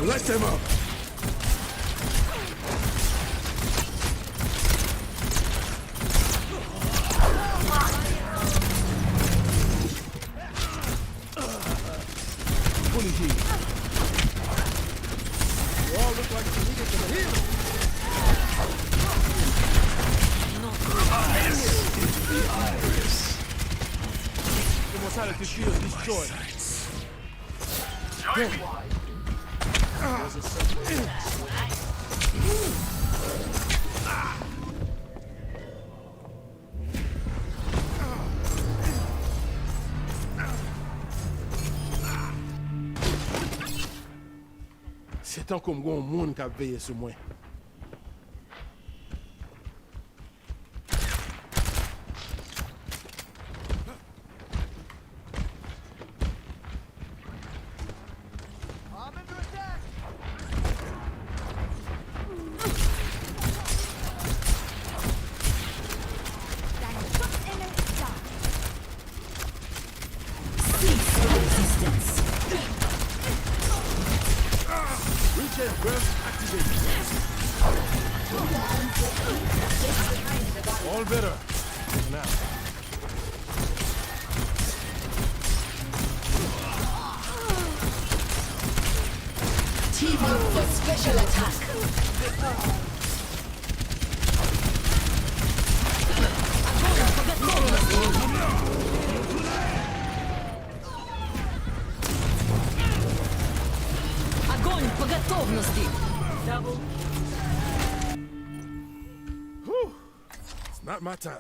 Let them up. Fully healed. You all look like you needed some healing. Into the iris. Immortality field destroyed. again. Was it something? C'est tant comme un monde qui a veillé sur moi. All better. Now. Team up for special attack. Огонь по готовности. Double. Whew. It's not my time.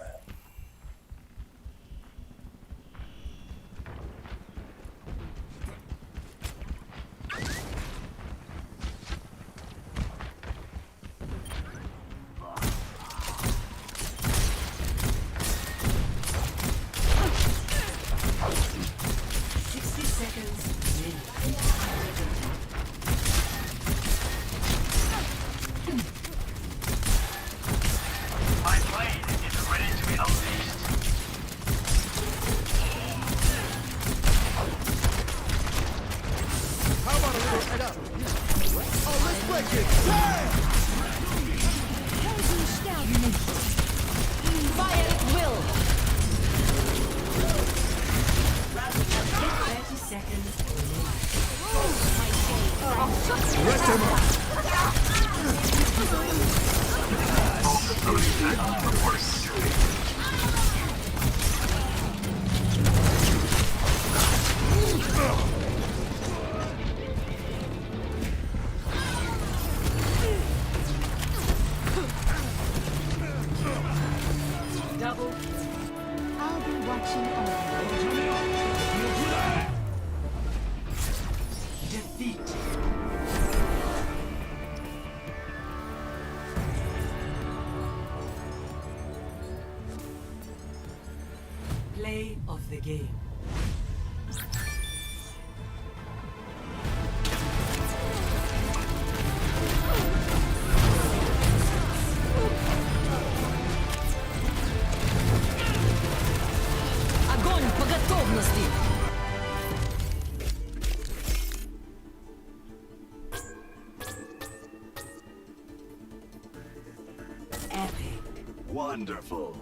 Fire at will. 30 seconds. Rest him up. Double. I'll be watching over. Defeat. Play of the game. Огонь по готовности. Epic. Wonderful.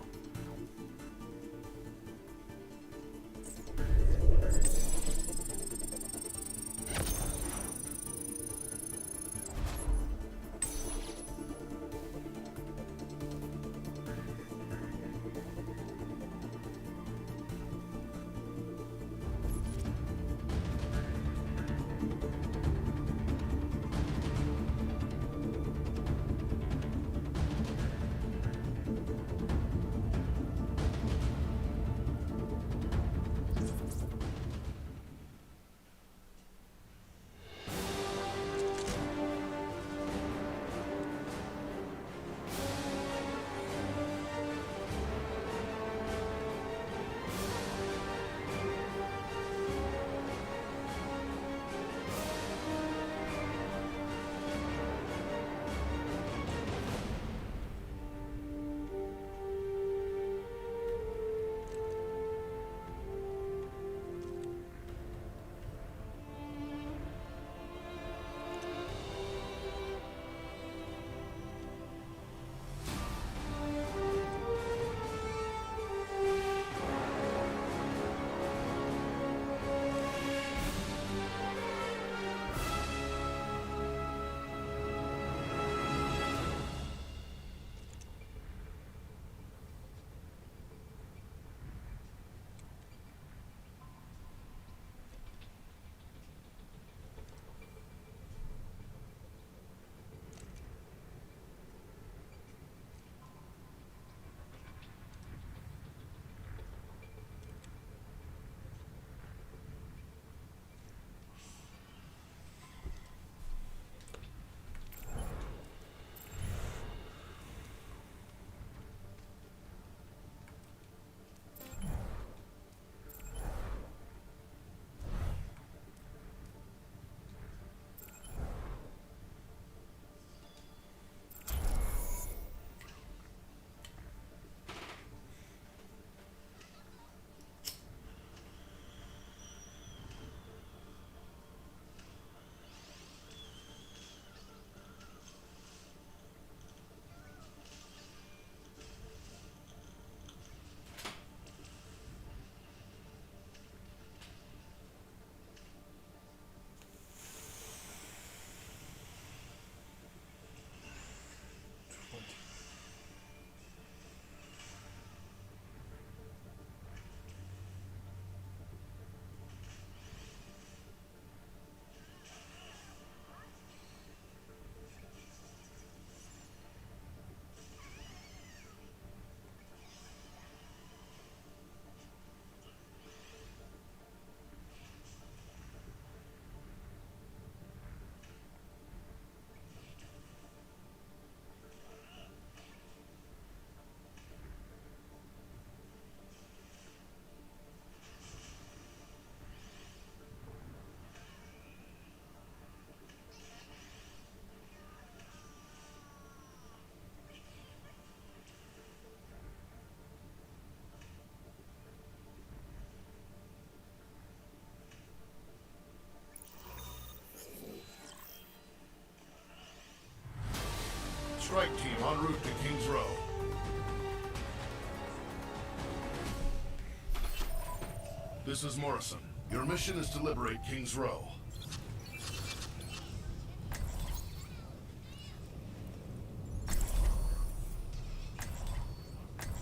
strike team en route to King's Row. This is Morrison. Your mission is to liberate King's Row.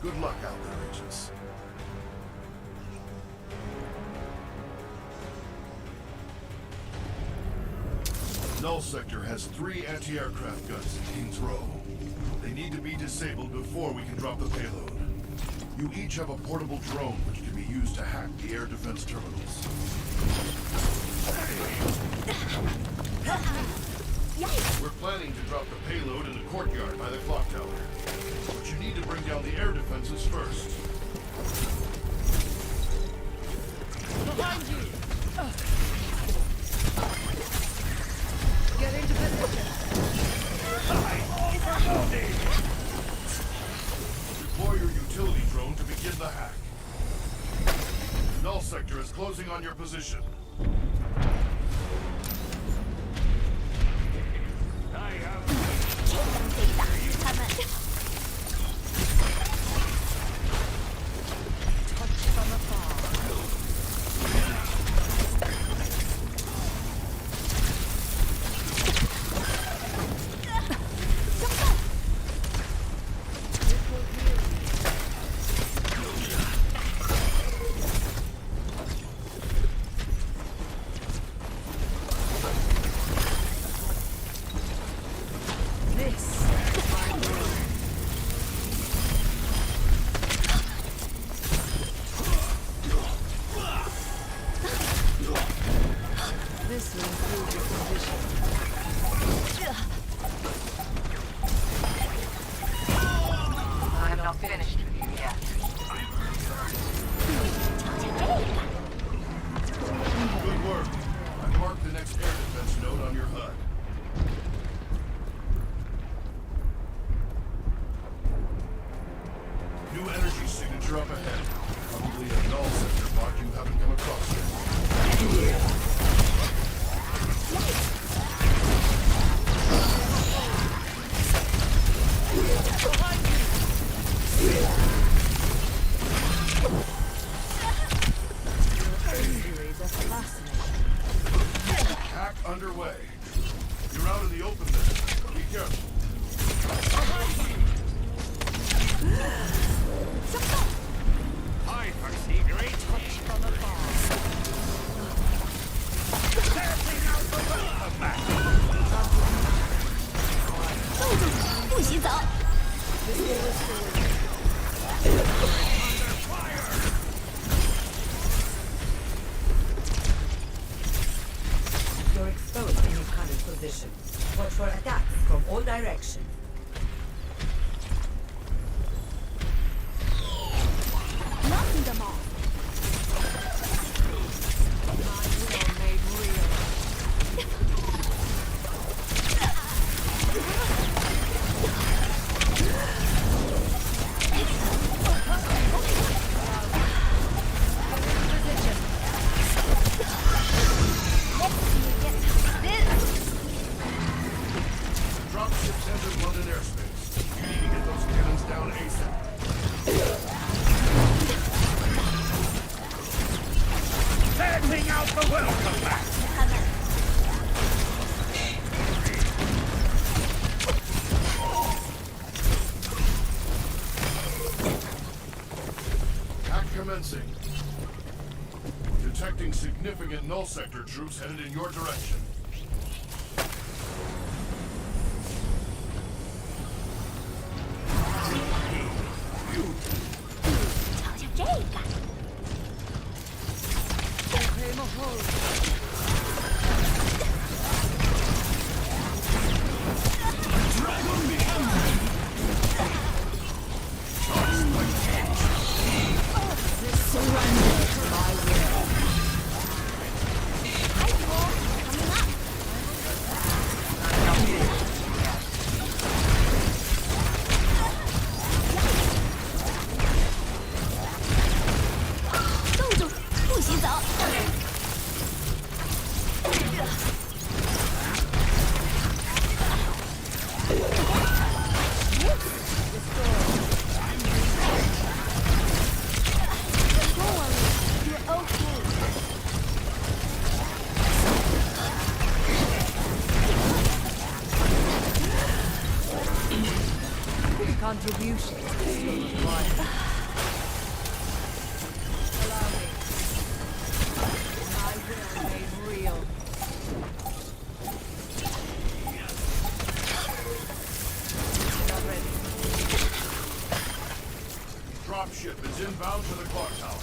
Good luck out there, agents. Null Sector has 3 anti-aircraft guns in King's Row. They need to be disabled before we can drop the payload. You each have a portable drone which can be used to hack the air defense terminals. We're planning to drop the payload in the courtyard by the clock tower. But you need to bring down the air defenses first. Behind you! Get into position! Deploy your utility drone to begin the hack. Null Sector is closing on your position. Underway. You're out in the open there. Be careful. I perceive great touch from afar. Tearing out the welcome back. 不许走！ You're exposed in your current position. Watch for attacks from all directions. Knocking them off. Dropships entered London airspace. You need to get those cannons down ASAP. Tearing out the welcome back. Hack commencing. Detecting significant Null Sector troops headed in your direction. Coming up. contribution still required. Allow me. My will made real. Not ready. Dropship is inbound to the clock tower.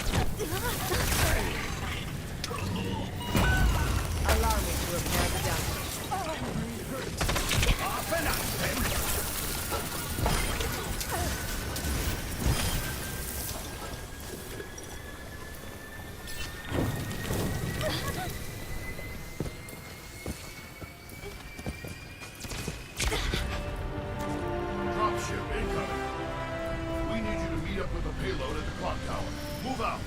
Allow me to repair the damage. Dropship incoming. We need you to meet up with the payload at the clock tower. Move out.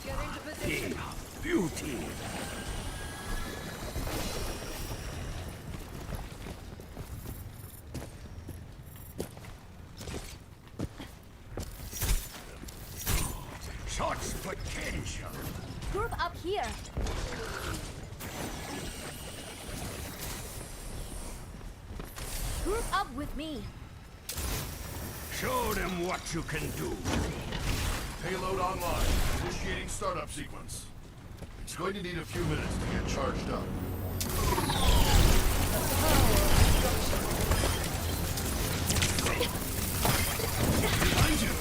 Get into position. Beauty. Such potential. Group up here. Group up with me. Show them what you can do. Payload online. Initiating startup sequence. It's going to need a few minutes to get charged up. Behind you.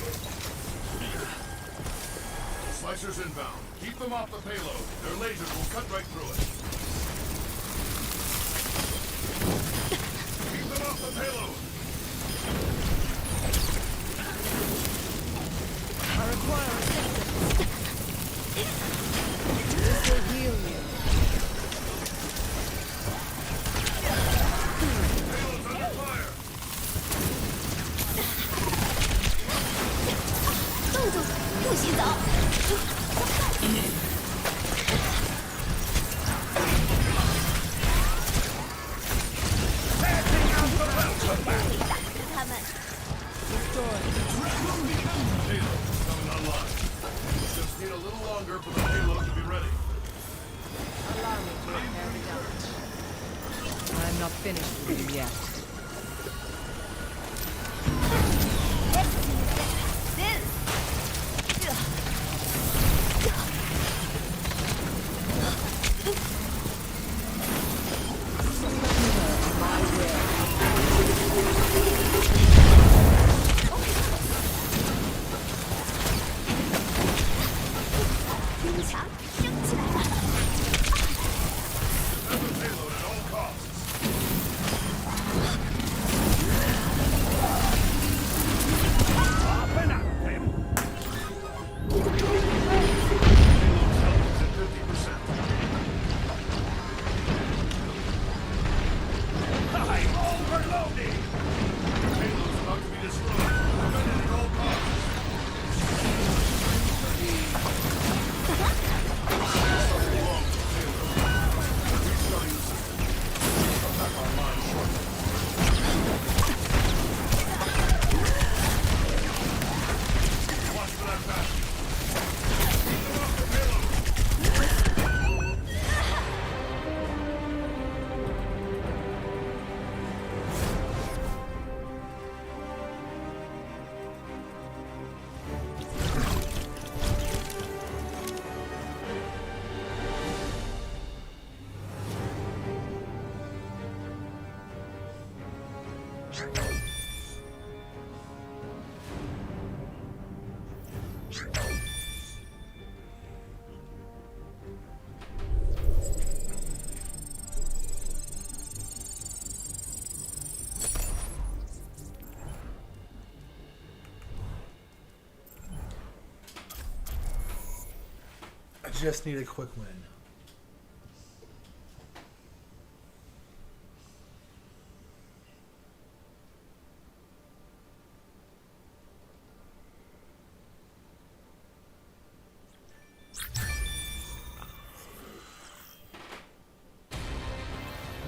Slicers inbound. Keep them off the payload. Their lasers will cut right through it. Keep them off the payload. I require assistance. This will heal you. Payload's under fire. 动作，不洗澡。 他们 Payload coming online. Just need a little longer for the payload to be ready. Allow me to repair the damage. I'm not finished with you yet. I just need a quick win.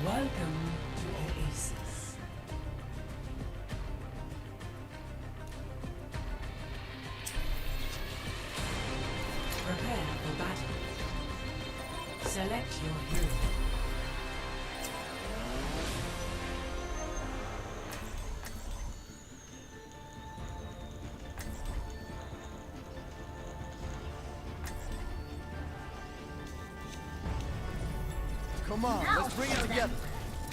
Welcome to Oasis. Select your hero. Come on, let's bring it together.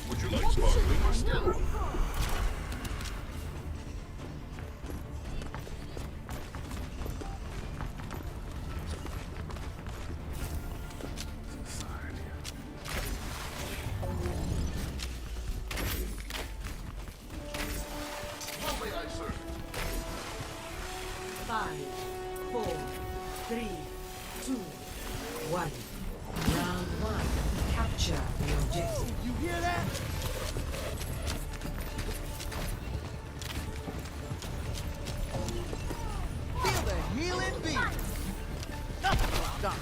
Would you like sparkling? Five, 4, 3, 2, 1. Round 1. Capture the objective. You hear that? Feel the healing beat. Stop.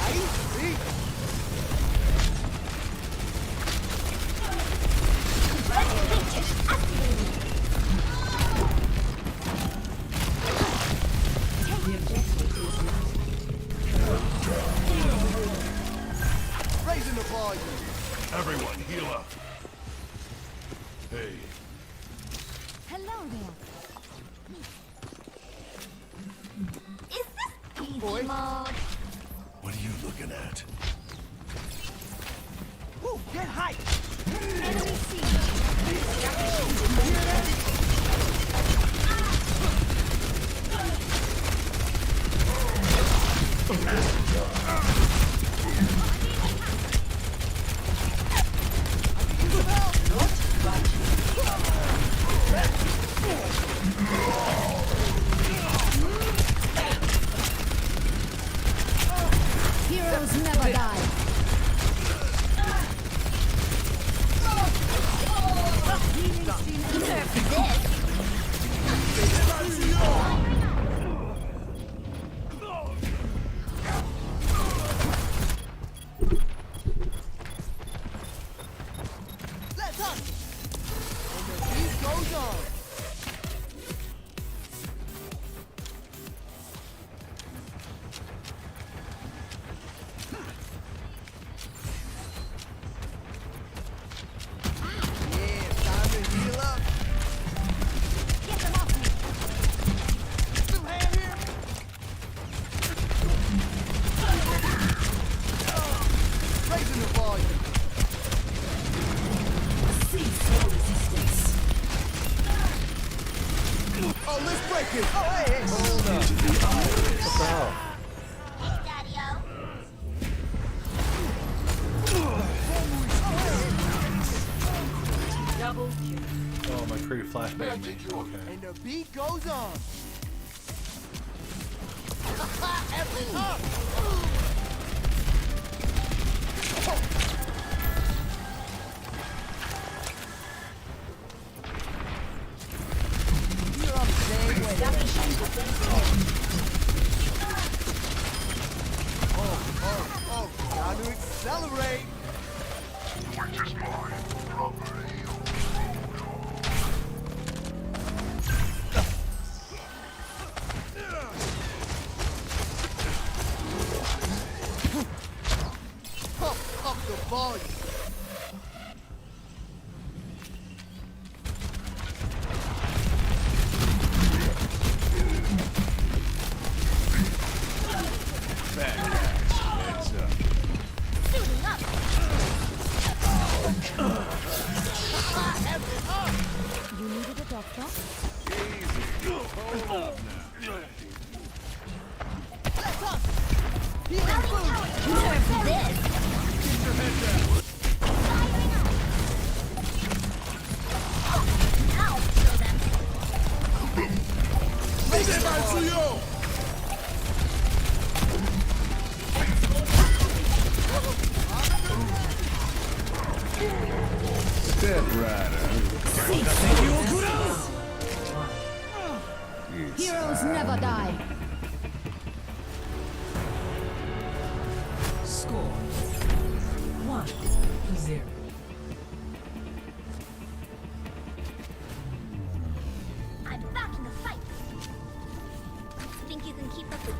Ahí, raising the volume. Everyone, heal up. Hey, Hello there. Is this easy Boy. mode? what are you looking at? Woo, get hype. Enemy seen. Heroes never die. Deserve this. Let's hunt. And the beat goes on. Yeah, time to heal up. Get them off me. Some hand here. Raising the volume. Cease your resistance. Oh, let's break it. Oh, hey, hold up. What the hell? Double kill. Oh, my creative flashbang me. Okay. And the beat goes on. Effing up. You're on the same way. Oh, time to accelerate. Which is mine. Property. Pump up the volume. Suiting up. You needed a doctor? Let's hunt. Healing food. Deserve this. Get your head down. Firing up. I'll kill them. Raising the volume. Step Rider. Heroes never die. Score 1-0. I'm back in the fight. Think you can keep up with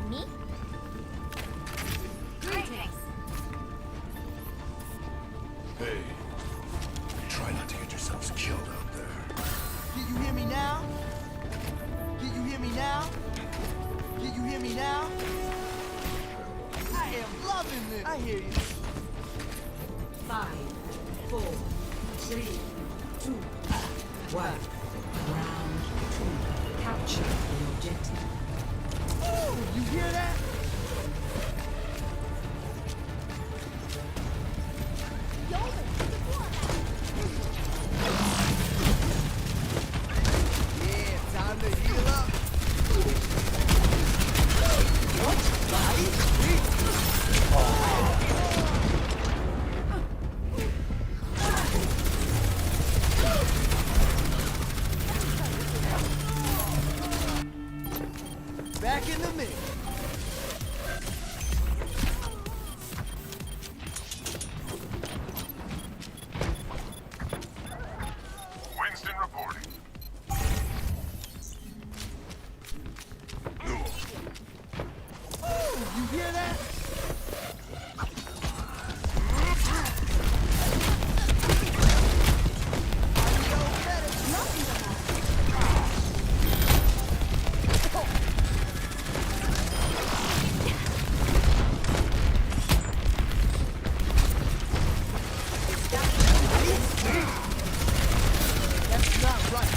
hear you. 5, 4, 3, 2, 1. Round 2. Capture the objective. Oh, you hear that? Yeah, time to heal up. Back in the mix. Winston reporting. Oh, you hear that? That's not right.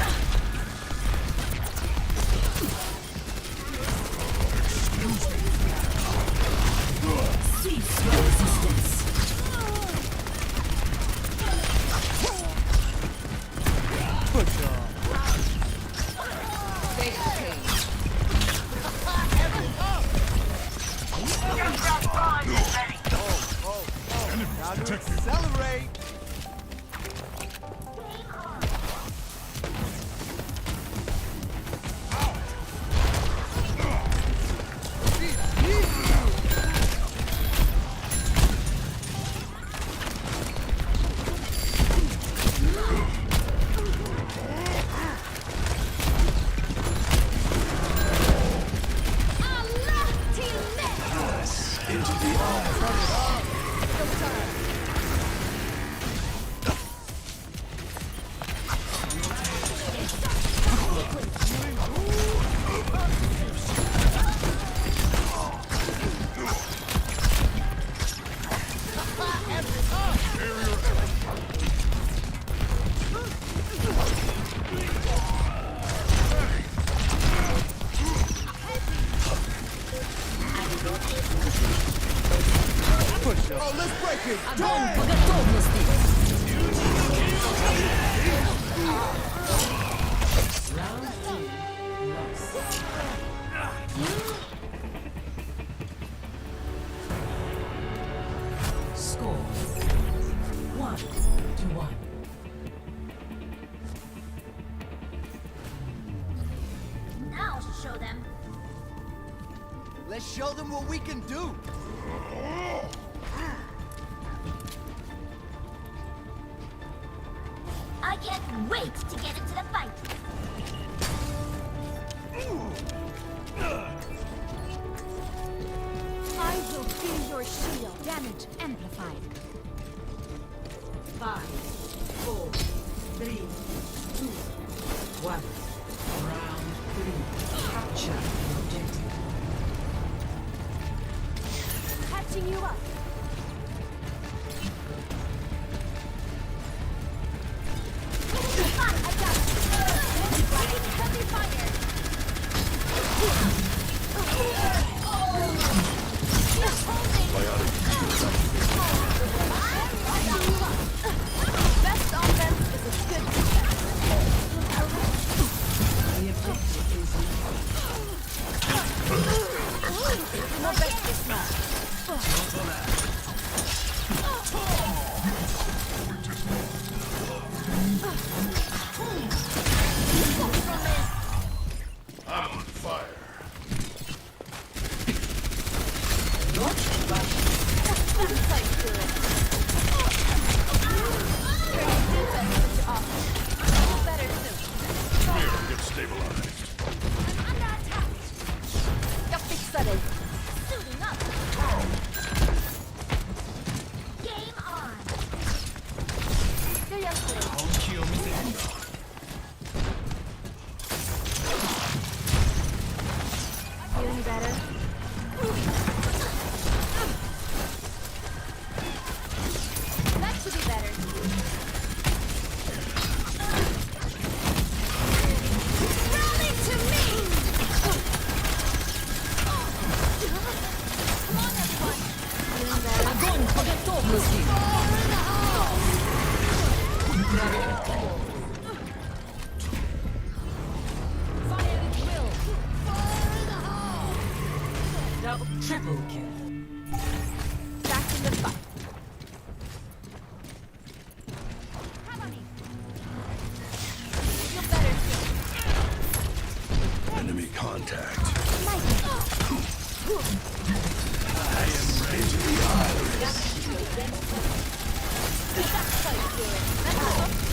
Cease your resistance. Good job. Take the pain. Now to accelerate. Into the eye. Push up. Oh, let's break it. Огонь по готовности! Round 2. Lost. Score 1-1. Now show them. Let's show them what we can do. I can't wait to get into the fight. I will be your shield. Damage amplified. 5, 4, 3, 2, 1. Round 3. Capture the objective. Catching you up. I got it. Heavy fire. Best offense is a good defense. The objective is No best is not. scheme. Fire at will. Double, triple kill. Back in the fight. Enemy contact.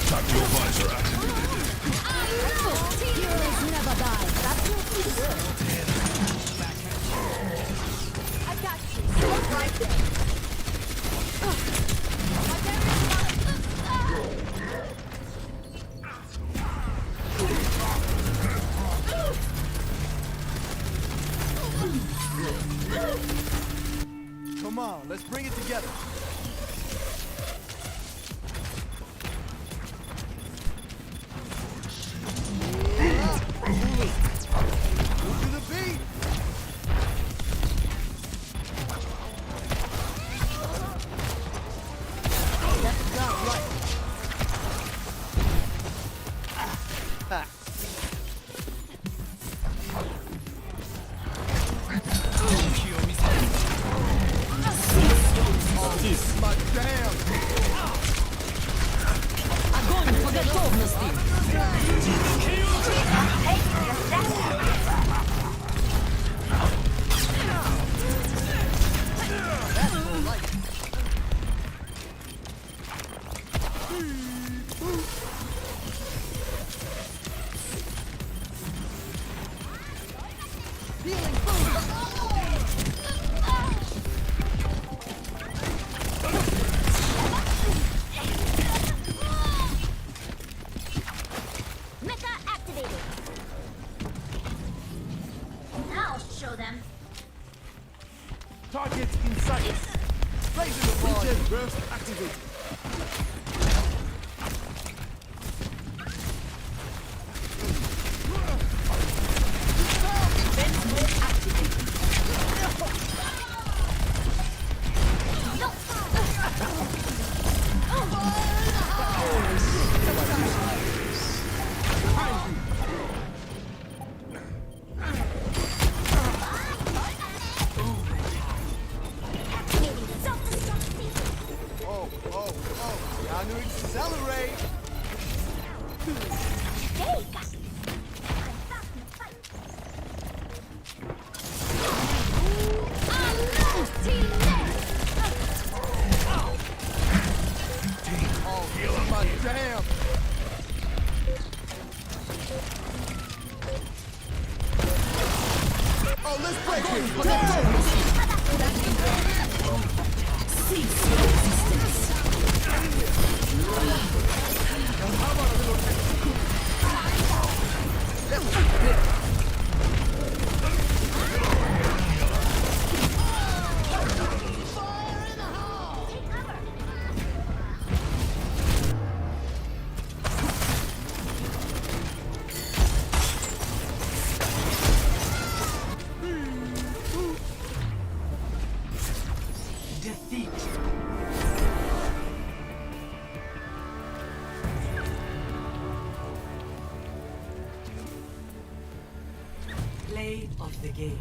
Tactical visor activated. Heroes never die. That's what we do. I got you. Right there. Come on, let's bring it together. Move to the beat. That's not right. My damn! Огонь по готовности! Mecha activated. I'll show them. Targets in sight. Blazing the ball. Regen burst activated. Oh, oh, oh. Time to accelerate. Oh, my damn. Oh, let's break Cease your resistance. Defeat. Play of the game.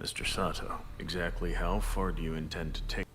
Mr. Sato, exactly how far do you intend to take?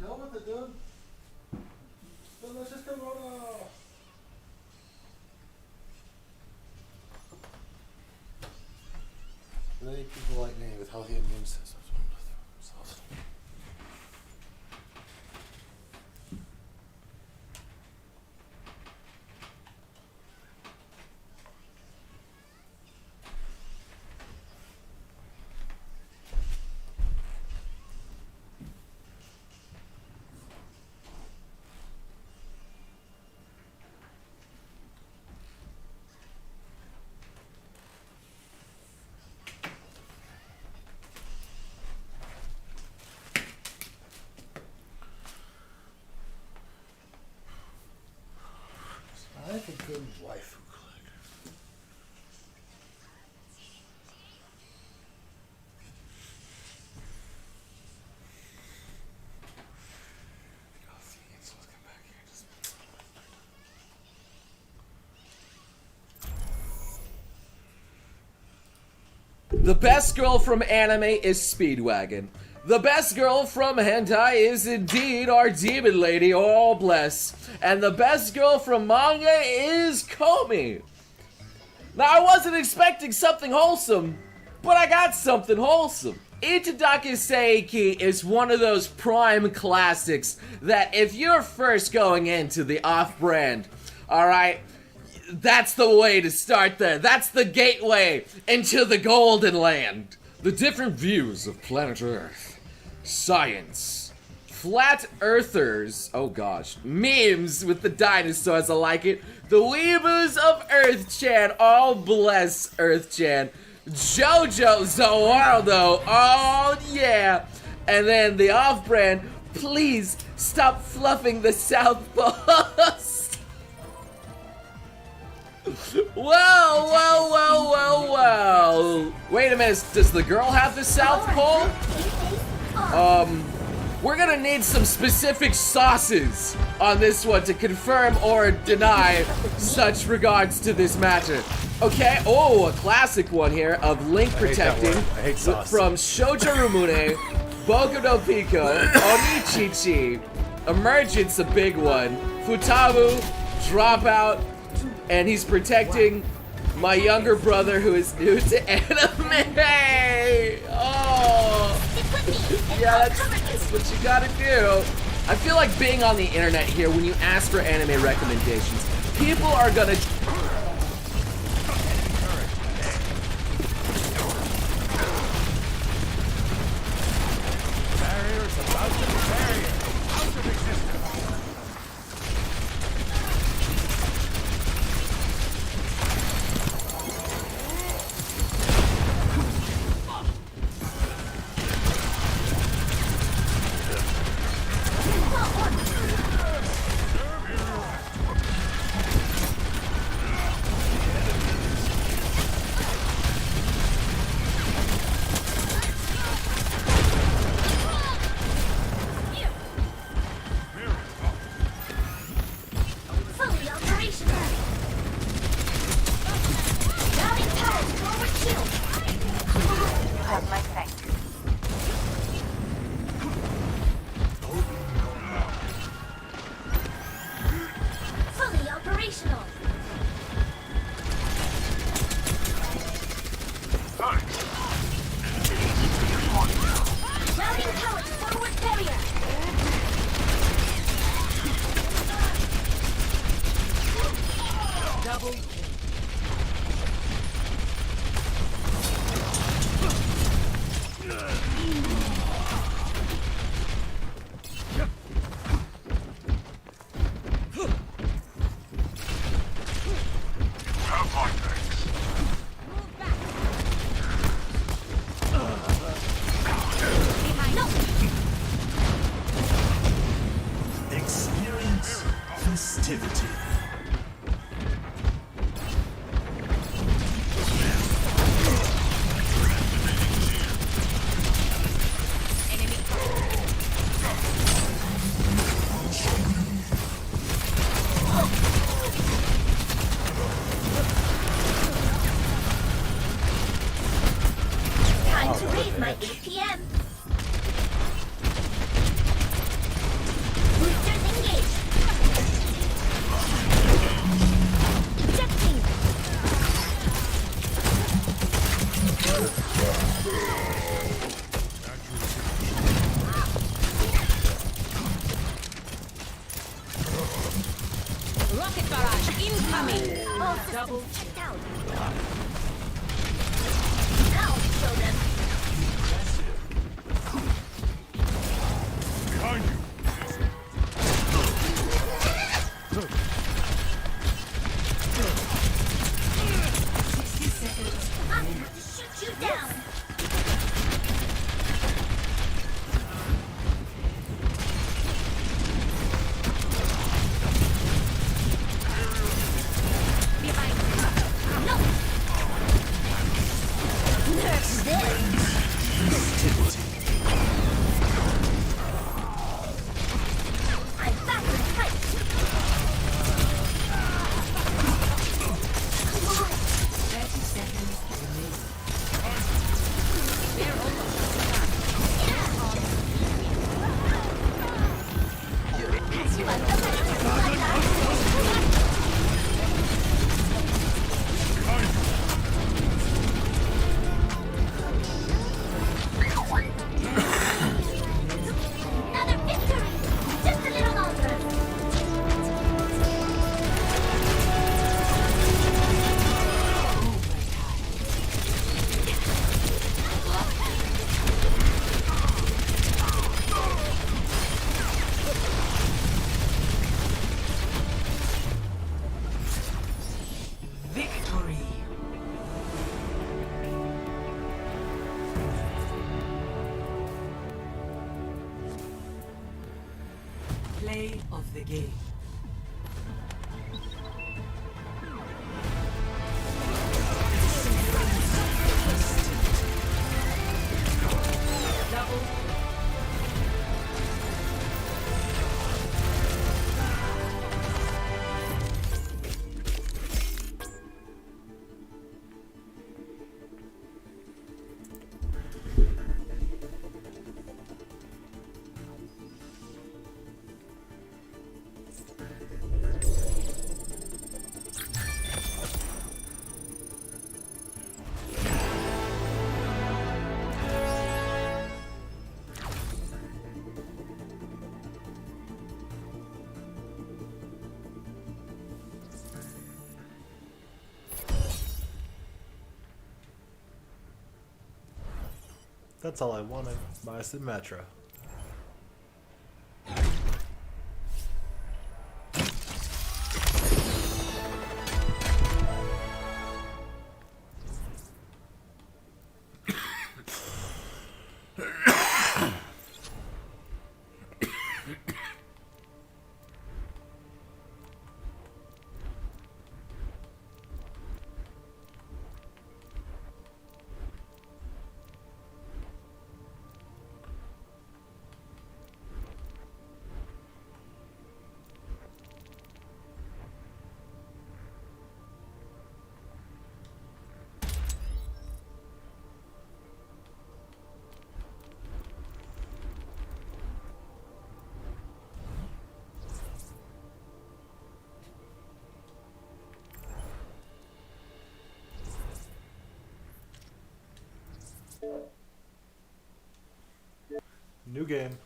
Deal with it, dude. Let's just go on. Many people like me with healthy immune systems. I like a good waifu collector. The best girl from anime is Speedwagon. The best girl from hentai is indeed our demon lady, oh bless. And the best girl from manga is Komi. Now I wasn't expecting something wholesome, but I got something wholesome. Itadaki Seiki is one of those prime classics that if you're first going into the off-brand, alright, that's the way to start there. That's the gateway into the golden land. The different views of planet Earth. Science. Flat earthers. Oh gosh. Memes with the dinosaurs, I like it. The weeboos of Earth-chan. Oh bless Earth-chan. Jojo Zoardo. Oh yeah. And then the off-brand. Please stop fluffing the South Post. Well. Wait a minute, does the girl have the South Pole? We're gonna need some specific sauces on this one to confirm or deny such regards to this matter. Okay, oh, a classic one here of Link protecting from Shoujo Rumune, Boku no Pico, Onichichi, Emergence, a big one, Futabu, Dropout, and he's protecting my younger brother who's anime. Oh, yeah, that's what you gotta do. I feel like being on the internet here, when you ask for anime recommendations, people are gonna. Barrier's about to be barrier. Out of existence. Incoming! All Double systems checked out. I'll show them. Behind you. 60 seconds. I'm going to shoot you down. Behind you. No. Nerf this. I'm back in fight. Come on. 30 seconds remaining. They're almost Another victory! Just a little longer! Victory. Play of the game. Double. That's all I wanted. Minus the Metro. New game.